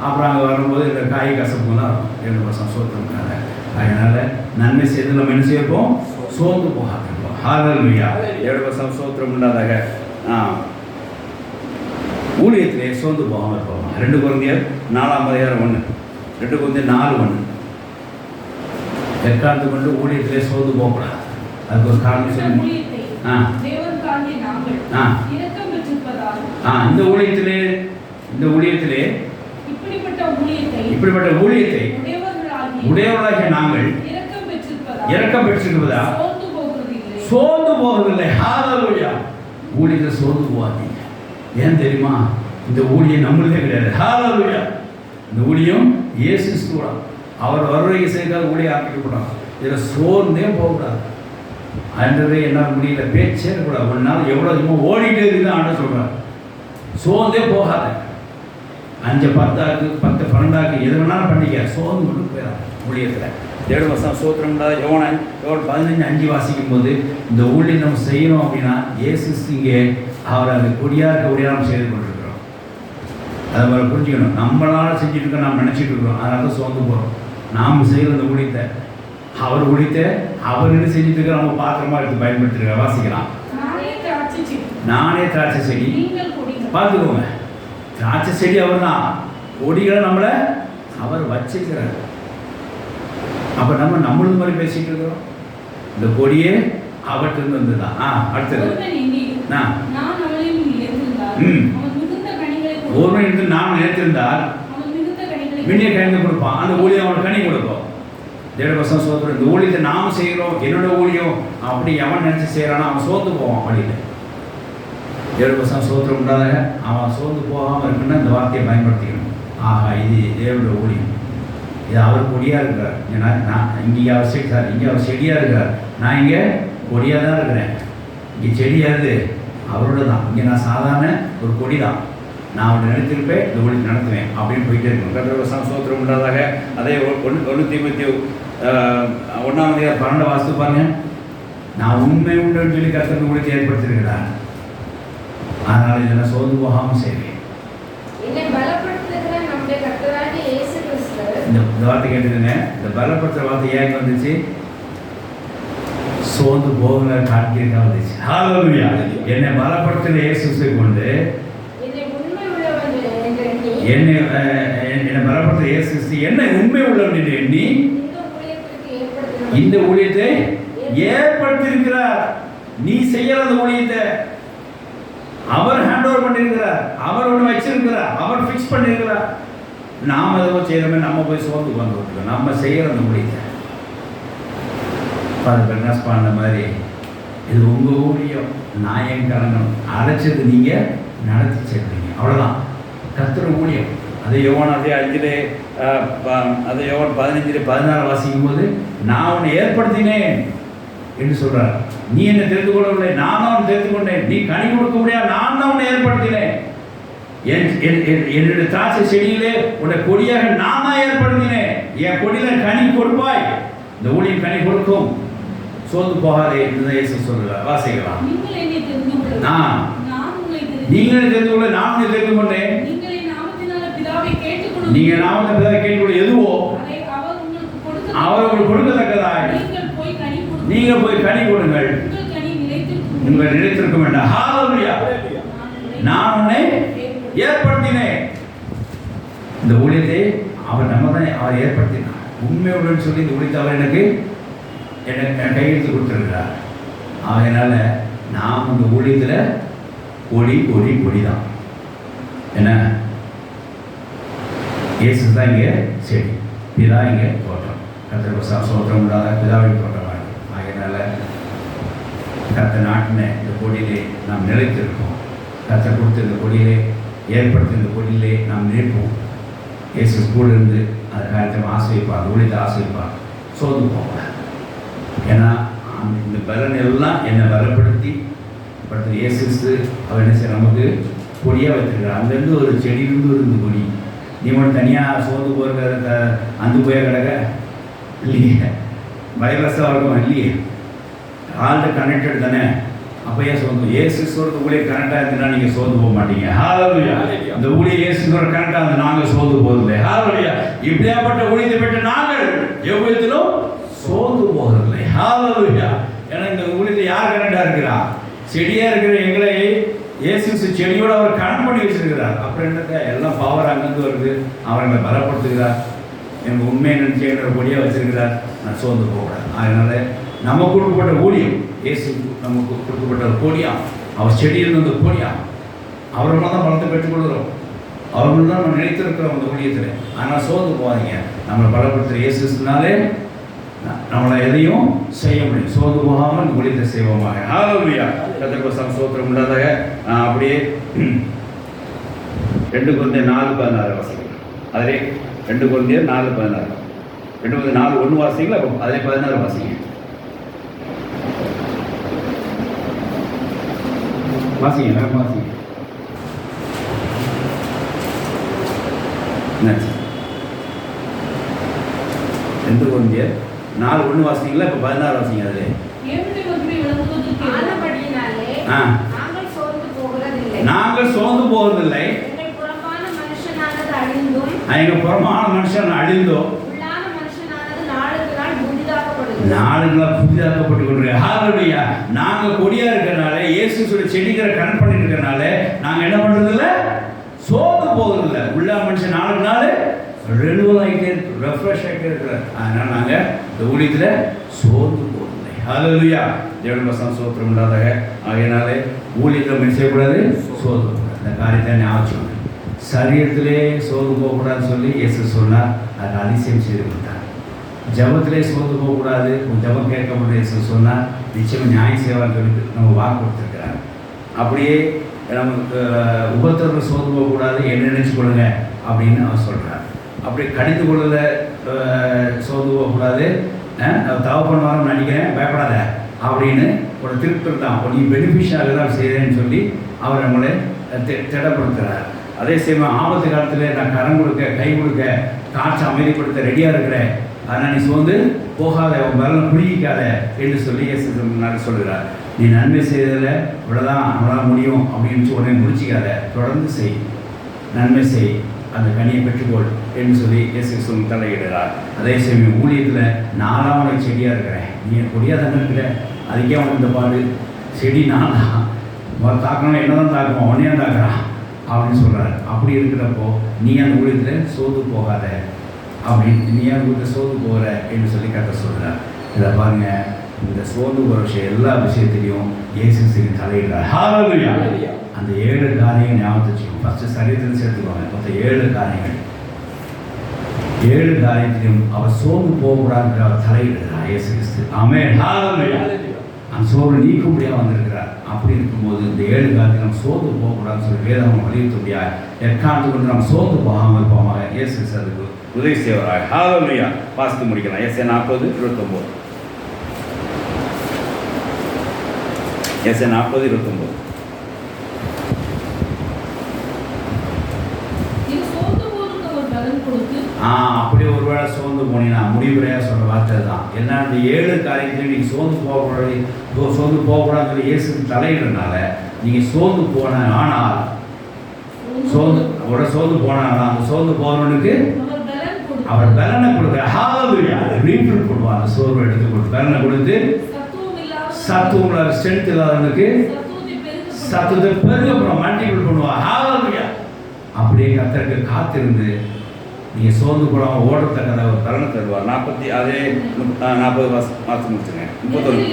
அப்புறம் அங்கே வரும்போது இந்த காய் கசப்பு தான் இருக்கும். 7 சோத்திரம்னால அதனால் நன்மை செய்து நம்ம என்ன செய்யப்போம் சோர்ந்து போகாதிருப்போம். ஹல்லேலூயா. 7 சோத்திரம் உண்டாதாக ஊழியத்திலே சோர்ந்து போகாமல் இருப்போம். 2 கொரிந்தியர் 4:1 2 கொரிந்தியர் 4:1 எக்காந்து கொண்டு ஊழியத்திலே சோர்ந்து போகக்கூடாது. அதுக்கு ஒரு காரணம் சொல்லி இந்த ஊழியத்திலே இப்படிப்பட்ட ஊழியத்தை உடையவர்களாகிய நாங்கள் இரக்கம் பெற்றிருப்பதா சோர்ந்து போவதில்லை. ஹல்லேலூயா. ஊழியத்தை சோர்ந்து போகாதீங்க. ஏன் தெரியுமா? இந்த ஊழியம் நம்மளுதே கிடையாது. ஹல்லேலூயா. இந்த ஊழியம் இயேசு கிறிஸ்துவோட அவர் வருகைக்கு செய்தால் ஊழியம் ஆரம்பிக்கப்படும். இதில் சோர்ந்தே போகக்கூடாது. ஆண்டவரே என்னால் முடியல பேச்சே இருக்கக்கூடாது. ஒரு நாள் எவ்வளோ சும்மா ஓடிட்டே இருக்குது ஆண்டவர் சொல்கிறார். சோர்ந்தே போகாத. 5 10 10 12 எது வேணாலும் பண்ணிக்க. சோர்ந்து மட்டும் போயிடாது ஊழியத்தில். 7 சோத்திரம்டா யோவான் 15:5 வாசிக்கும் போது இந்த ஊழியம் நம்ம செய்யணும் அப்படின்னா இயேசு இங்கே அவர் அந்த கொடியாக நம்ம செய்து கொண்டிருக்கிறோம். அதை மாதிரி புரிஞ்சுக்கணும். நம்மளால் செஞ்சுட்டு இருக்கோம் நாம் நினச்சிட்டு இருக்கிறோம். அதனால தான் சோர்ந்து போகிறோம். நாம் செய்கிற அந்த ஊழியத்தை அவர் ஒழித்த அவர் என்ன செஞ்சுட்டு இருக்க நம்ம பாத்திரமா எடுத்து பயன்படுத்திருக்க. வாசிக்கலாம். நானே திராட்சை செடி பார்த்துக்கோங்க. திராட்சை செடி அவர் தான். கொடிகளை நம்மளை அவர் வச்சிருக்கிறார். அப்போ நம்மளும் மாதிரி பேசிட்டு இருக்கிறோம். இந்த கொடியே அவர்கிட்ட வந்துதான். அடுத்தது ஒருவன் எடுத்து நாம் நினைத்திருந்தால் மின்னிய கணிந்து கொடுப்பான். அந்த ஊழியம் அவனுக்கு கனி கொடுப்போம். தேவவசம் சோதனை இந்த ஊழியத்தை நாம் செய்கிறோம். என்னோட ஊழியம் அப்படி எவன் நினச்சி செய்கிறானோ அவன் சோர்ந்து போவான். வழியில் தேவவசம் சோதனை உண்டாதாக அவன் சோர்ந்து போகாமல் இருக்குன்னா இந்த வார்த்தையை பயன்படுத்திக்கணும். ஆஹா இது தேவனுடைய ஊழியம். இது அவர் கொடியாக இருக்கிறார். ஏன்னா நான் இங்கே அவர் சார் இங்கே அவர் செடியாக இருக்கிறார். நான் இங்கே கொடியாக தான் இருக்கிறேன். இங்கே செடியாது அவரோட தான். இங்கே நான் சாதாரண ஒரு கொடி தான். நான் அவனை நினைத்திருப்பேன். இந்த ஊழியத்தை நடத்துவேன் அப்படின்னு போயிட்டே இருக்கணும். கர்த்தருடைய சோத்திரம் உண்டாதாக. அதே 1 தீமோத்தேயு 1:12 வாசித்து பாருங்க. நான் உண்மை உண்டுன்னு சொல்லி கர்த்தர் ஊழியத்தை ஏற்படுத்தியிருக்கிறார். அதனால் இதை நான் சோர்ந்து போகாமல் செய்வேன். இந்த வார்த்தை கேட்டுக்கங்க. இந்த பலப்படுத்துகிற வார்த்தை ஏன் வந்துச்சு? சோர்ந்து போகல காட்டியிருக்கா வந்துச்சு. ஹல்லேலூயா. என்னை பலப்படுத்துகிற இயேசுவை கொண்டு என்னை பலப்படுத்த இயேசு என்னை உண்மை உள்ளவன் என்று எண்ணி இந்த ஊழியத்தை ஏற்படுத்தியிருக்கிறார். நீ செய்யற அந்த ஊழியத்தை அவர் ஹேண்ட் ஓவர் பண்ணியிருக்கிறார். அவர் ஒன்று வச்சிருக்கிறார். அவர் ஃபிக்ஸ் பண்ணியிருக்கிறார். நாம் எதுவும் செய்யறோமே நம்ம போய் சோர்ந்து வந்துருக்கோம். நம்ம செய்யற அந்த ஊழியத்தை பெண்ணாஸ் பண்ண மாதிரி இது உங்கள் ஊழியம். நான் என் கலங்கணும் அழைச்சது நீங்கள் நடத்தி செய்வீங்க. அவ்வளோதான் கர்த்தர் ஊழியம். அதை யோவான் 15:16 வாசிக்கும் போது நான் உன்னை ஏற்படுத்தினேன் என்று சொல்றார். நீ என்னை தெரிந்து கொள்ளவில்லை, நான் தான் தெரிந்து கொண்டேன். நீ கனி கொடுக்க முடியாது, நான் தான் உன்னை ஏற்படுத்தினேன். என்னுடைய திராட்சை செடியிலே உன்னை கொடியாக நான் தான் ஏற்படுத்தினேன். என் கொடியில கனி கொடுப்பாய். இந்த ஊழியம் கனி கொடுக்கும். சோர்ந்து போகாதே என்று இயேசு சொல்றார். வாசிக்கலாம். நீங்கள் தெரிந்து கொள்ள நான் தெரிந்து கொண்டேன். நீங்கள் என் நாமத்தினாலே பிதாவை கேட்டுக்கொள்ளுங்கள். நீங்க நாமத்தை பிதாவை கேட்டுக்கொள்ள எதுவோ அதை அவர் உங்களுக்கு கொடுக்க அவர் உங்களுக்கு கொடுக்கத்தக்கதாய் நீங்கள் போய் கனி கொடுங்கள். உங்கள் நிலைத்திருக்க வேண்டாம். ஹalleluya. நான் உன்னை ஏற்படுத்தினேன். இந்த ஊழியத்தை அவர் நம்ம தான் அவர் ஏற்படுத்தினார். உண்மையுடன் சொல்லி இந்த ஊழியத்தை அவர் எனக்கு கையெழுத்து கொடுத்துருக்கிறார். அதனால நாம் இந்த ஊழியத்தில் கொடி தான். என்ன இயேசு தான் இங்கே செடி, பிதா இங்கே தோட்டம். கர்த்தருக்கு சோத்திரம் இல்லாத பிதாவின் தோட்டமாக. அதனால கர்த்தர் நாட்டின இந்த கொடியிலே நாம் நிலைத்திருக்கோம். கர்த்தர் கொடுத்த இந்த கொடியிலே ஏற்படுத்தி இந்த கொடியிலே நாம் நிற்போம். இயேசு கூட இருந்து அந்த காரியத்தை ஆசிரியப்பார், ஊழியத்தை ஆசிரியப்பார். சோர்ந்து போவார். ஏன்னா இந்த பலன் எல்லாம் என்னை பலப்படுத்தி இயேசு அவர் என்ன செய்ய நமக்கு கொடியாக வைத்திருக்கிறார். அங்கேருந்து ஒரு செடியிலிருந்து ஒரு இந்த கொடி. நீ மட்டும் தனியாக சோர்ந்து போகிற அந்த போய் கிடக்க இல்லையே, வைரஸாக இருக்கும் இல்லையே, ஆல்ரெடி கனெக்டட் தானே. அப்போ ஏன் சோர்ந்து இயேசு சொல்கிறது ஊழிய கனெக்டாக இருந்ததுன்னா நீங்கள் சோர்ந்து போக மாட்டீங்க. ஹalleluya. இந்த ஊழிய இயேசுங்கிற கனெக்டாக இருந்து நாங்கள் சோர்ந்து போவதில்லை. ஹalleluya. இப்படியாப்பட்ட ஊழியத்தை பெற்ற நாங்கள் எவ்வளத்திலும் சோர்ந்து போவதில்லை. ஹalleluya. ஏன்னா இந்த ஊழியத்தை யார் கனெக்டாக இருக்கிறா? செடியாக இருக்கிற எங்களை இயேசு செடியோடு அவர் கனெக்ட் பண்ணி வச்சிருக்கிறார். அப்புறம் என்னத்தை எல்லாம் பவர் அங்கேருந்து வருது. அவர்களை பலப்படுத்துகிறார். எனக்கு உண்மையை நினைச்சுக்கிற கொடியாக வச்சிருக்கிறார். நான் சோர்ந்து போகக்கூடாது. அதனால நம்ம கொடுக்கப்பட்ட ஊழியம் இயேசு நமக்கு கொடுக்கப்பட்ட கொடியா, அவர் செடியில் வந்து கொடியா, அவர்கள் தான் பலத்தை பெற்றுக்கொள்கிறோம். அவர்கள் தான் நம்ம நினைத்திருக்கிறோம் அந்த ஊழியத்தில். ஆனால் சோர்ந்து போகாதீங்க. நம்மளை பலப்படுத்துகிற இயேசுனாலே நம்மளை எதையும் செய்ய முடியும். சோர்ந்து போகாமல் இந்த ஊழியத்தை செய்வோமாக. ஹalleluya. கர்த்தருக்கு ஸ்தோத்திரம் உண்டாதாக. அப்படியே 2 கொரிந்தியர் 4:16 வாசிக்கலாம். அதிலே 2 கொரிந்தியர் 4:16. 2 கொரிந்தியர் 4:1 வாசிங்களா? அதிலே 16 வாசிங்க. வாசிங்க, வேறு வாசிங்க. என்னாச்சு? 2 கொரிந்தியர் 4:1 வாசிங்களா? இப்போ 16 வாசிங்க. அதிலே நாங்கள் சோர்ந்து போவதில்லை. எங்கள் புறமான மனுஷன் அழிந்தோ நாளுக்கு நாள் புதிதாக்கப்பட்டு கொண்டிருக்கிறோம். ஹalleluya. நாங்கள் கொடியா இருக்கிறனால, இயேசு சொல்லி செடிகளை கனெக்ட் பண்ணிட்டு இருக்கிறனால நாங்கள் என்ன பண்றதில்ல, சோர்ந்து போவதில்லை. உள்ள மனுஷன் நாளுக்கு நாள் ரெனுவல் ஆகிட்டே இருக்கு, ரெஃப்ரெஷ் ஆகிட்டே இருக்கிறார். அதனால நாங்கள் இந்த ஊழியத்தில் சோர்ந்து போவதில்லை. ஹalleluya. தேவனுடைய ஸ்தோத்திரம் உண்டாதாக. ஆகையினாலே ஊழியத்தில் என்ன செய்யக்கூடாது, சோர்ந்து போகக்கூடாது. இந்த காரியத்தை ஞாபகம் சரீரத்திலே சோர்ந்து போகக்கூடாதுன்னு சொல்லி இயேசு சொன்னார். அதை அதிசயம் செய்து கொடுத்தார். ஜபத்திலே சோர்ந்து போகக்கூடாது, ஜபம் கேட்க முடியாது சொன்னால் நிச்சயம் நியாயம் செய்வார் சொல்லி நம்ம வாக்கு கொடுத்துருக்கிறார். அப்படியே நமக்கு உபத்திரத்தில் சோர்ந்து போகக்கூடாது, என்ன நினைச்சு கொள்ளுங்க அப்படின்னு அவர் சொல்கிறார். அப்படி கடித்து கொள்ளல சோர்ந்து போகக்கூடாது, தவறு பண்ணுவாரும் நினைக்கிறேன் பயப்படாத அப்படின்னு ஒரு திருப்தி தான், நீ பெனிஃபிஷியாக தான் செய்கிறேன்னு சொல்லி அவர் நம்மளை திடப்படுத்துகிறார். அதே சமயம் ஆபத்து காலத்தில் நான் கரம் கொடுக்க, கை கொடுக்க, காற்று அமைதிப்படுத்த ரெடியாக இருக்கிறேன். ஆனால் நீ சோர்ந்து போகாத, உன் பலம் குறுகிக்காத என்று சொல்லி முன்னாடி சொல்கிறார். நீ நன்மை செய்ததில் இவ்வளோதான் நம்மளால் முடியும் அப்படின்னு உடனே முடிச்சிக்காத, தொடர்ந்து செய், நன்மை செய், அந்த கனியை பெற்றுக்கொள் என்று சொல்லி இயேசு தலையிடுகிறார். அதே சமயம் ஊழியத்தில் 4ஆவது செடியாக இருக்கிறேன், நீ கொடியாக தானே இருக்கிற, அதுக்கே அவனுக்கு இந்த பாடு, செடி நான் தான் தாக்கணும், என்ன தான் தாக்குவோம், அவனையே தாக்குறான் அப்படின்னு சொல்கிறார். அப்படி இருக்கிறப்போ நீ அந்த ஊழியத்தில் சோர்ந்து போகாத அப்படின்னு, நீ ஏன் ஊழியத்தை சோர்ந்து போகிற என்று சொல்லி கத்த சொல்கிறார். இதை பாருங்கள், இந்த சோர்ந்து போகிற விஷயம் எல்லா விஷயத்திலையும் இயேசு தலையிடுறார். ஹalleluya. அந்த 7 காரியங்கள் ஞாபகத்தை வச்சுக்கோங்க. ஃபஸ்ட்டு சரீரத்தில் சேர்த்துக்கோங்க. மொத்தம் 7 காரியங்கள். 7 காரியத்திலும் அவர் சோர்ந்து போகக்கூடாது, அவர் தலையிடுகிறார் இயேசு கிறிஸ்து. ஆமென். ஹalleluya. அந்த சோர்வு நீக்கும்படியாக வந்திருக்கிறார். அப்படி இருக்கும்போது இந்த 7 காரியத்தில் நம்ம சோர்ந்து போகக்கூடாதுன்னு சொல்லி வேதம் வலியுறுத்தும்படியாக எக்காந்து கொண்டு நம்ம சோர்ந்து போகாமல் இருப்போமாக இயேசு கிறிஸ்து அதுக்கு உதவி செய்வராக. ஹalleluya. வாசித்து முடிக்கலாம். எஸ்ஏ 40:29. எஸ்ஏ 40:29. அப்படி ஒருவேளை சோர்ந்து போனீங்கன்னா முடிவுரையாக சொல்கிற வார்த்தை தான். ஏன்னா இந்த 7 காரியத்திலையும் நீங்கள் சோர்ந்து போகக்கூடாதுன்னு சொல்லி இயேசுக்கு தலையிடுறதுனால நீங்க சோர்ந்து போன ஆனால் சோர்ந்து போனாலும் அந்த சோர்ந்து போறவனுக்கு அவர் பலனை கொடுக்க ஹalleluya ரீஃபில் பண்ணுவாங்க. சோர்வு எடுத்து கொடுத்து பலனை கொடுத்து சத்துவம் ஸ்ட்ரென்த் இல்லாதவனுக்கு சத்துவத்தை பெருக மல்டிபிள் பண்ணுவாங்க. ஹalleluya அப்படியே கர்த்தருக்கு காத்திருந்து நீங்க சோர்ந்து போடாம ஓடத்தக்கத ஒரு பலனை தருவார். 40 மாசம் முடிச்சுங்க 31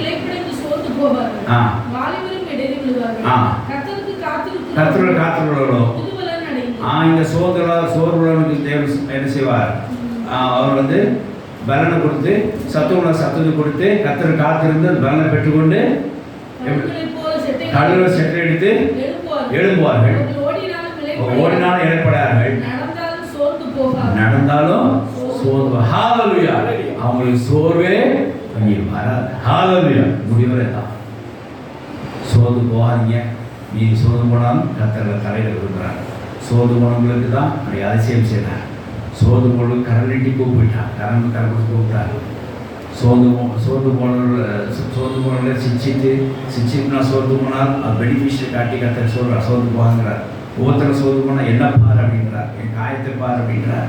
கர்த்தருக்கு காத்திருக்கிறவர்களோ இந்த சோர்வுள்ளவனுக்கு தேவன் என்ன செய்வார்? அவர் வந்து பலனை கொடுத்து சத்துவத்தை கொடுத்து கர்த்தர் காத்திருந்து பலனை பெற்றுக்கொண்டு கடலில் செட்டை எடுத்து எழும்புவார்கள். ஓடினாலும் இழப்படார்கள், நடந்தாலும் சோர்வு. ஹalleluya அவங்களுக்கு சோர்வே வராது. ஹalleluya முடிவரை தான். சோர்ந்து போகாதீங்க. நீ சோர்ந்து போனாலும் கர்த்தர் தலையில் விரும்புகிறார். சோர்ந்து போனவங்களுக்கு தான் அப்படி அதிசயம் செய்தார். சோர்ந்து போனவங்களுக்கு கரை நீட்டி கூப்பிட்டார், கரை கூப்பிட்டார். சோர்ந்து போனவர்களை சிச்சிட்டுனா சோர்ந்து போனால் அது பெனிஃபிஷியல் காட்டி கர்த்தர் சொல்கிறார். சோர்ந்து போகிறார். ஒவ்வொருத்தரும் சோர்ந்து போனால் என்ன பார் அப்படின்றார், என் காயத்தை பார் அப்படின்றார்.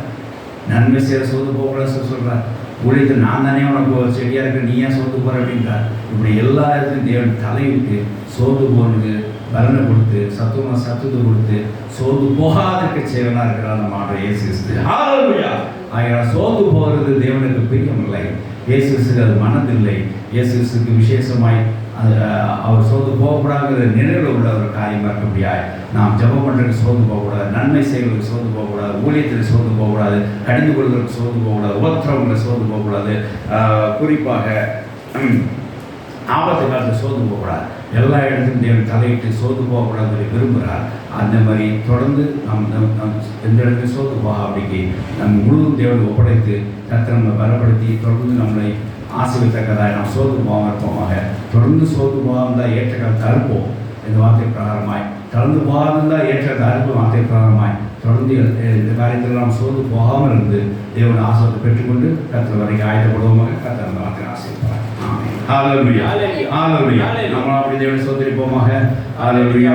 நன்மை செய்கிற சோர்ந்து போகக்கூடாது சொல்கிறார். உழைத்து நான் தானே உனக்கு செடியாக இருக்க நீ ஏன் சோர்ந்து போகிற அப்படின்றார். இப்படி எல்லா இடத்துலையும் தேவன் தலைவிட்டு சோர்ந்து போனது பலனை கொடுத்து சத்துவத்தை கொடுத்து சோர்ந்து போகாதற்கு செய்வனா இருக்கிறார் நம்ம ஆண்டவர் இயேசு கிறிஸ்து. ஹalleluya ஆகையால் சோர்ந்து போகிறது தேவனுக்கு பிரியமில்லை. இயேசு கிறிஸ்துக்கு அது மனதில்லை. இயேசு கிறிஸ்துக்கு விசேஷமாய் அவர் சோர்ந்து போகக்கூடாதுங்கிற நினைவில் உள்ள ஒரு காரியமாக இருக்க முடியாது. நாம் ஜெபம் பண்ணுறதுக்கு சோர்ந்து போகக்கூடாது, நன்மை செய்வதற்கு சோர்ந்து போகக்கூடாது, ஊழியத்தில் சோர்ந்து போகக்கூடாது, கடிந்து கொள்வதற்கு சோர்ந்து போகக்கூடாது, உபத்திரவங்களை சோர்ந்து போகக்கூடாது, குறிப்பாக ஆபத்து காலத்தில் சோர்ந்து போகக்கூடாது. எல்லா இடத்துலையும் தேவன் தலையிட்டு சோர்ந்து போகக்கூடாது விரும்புகிறார். அந்த மாதிரி தொடர்ந்து நம் எந்த இடத்துலையும் சோர்ந்து போக அப்படிக்கு நம்ம முழுவதும் தேவனை ஒப்படைத்து கர்த்தரை நம்ம பலப்படுத்தி தொடர்ந்து நம்மளை ஆசீர்வதிக்கத்தக்கதாக நாம் சோர்ந்து போகாமல் இருப்போமாக. தொடர்ந்து சோர்ந்து போகாமல் தான் ஏற்ற காலத்தை அறுப்போம். இந்த வார்த்தை பிரகாரமாய் கலந்து போகாமல் தான் ஏற்ற அறுப்பு வார்த்தை பிரகாரமாய் தொடர்ந்து இந்த காரியத்தில் நாம் சோர்ந்து போகாமல் இருந்து தேவனை ஆசீர்வாதத்தை பெற்றுக்கொண்டு கர்த்தர் வரைக்கும் ஆயத்தப்படுவோமாக. கர்த்தர் அந்த வார்த்தை ஆசீர்வதிப்பார். ஆமென். ஹalleluya ஹalleluya நம்ம அப்படி தேவனை சோதரிப்போமாக. ஹalleluya.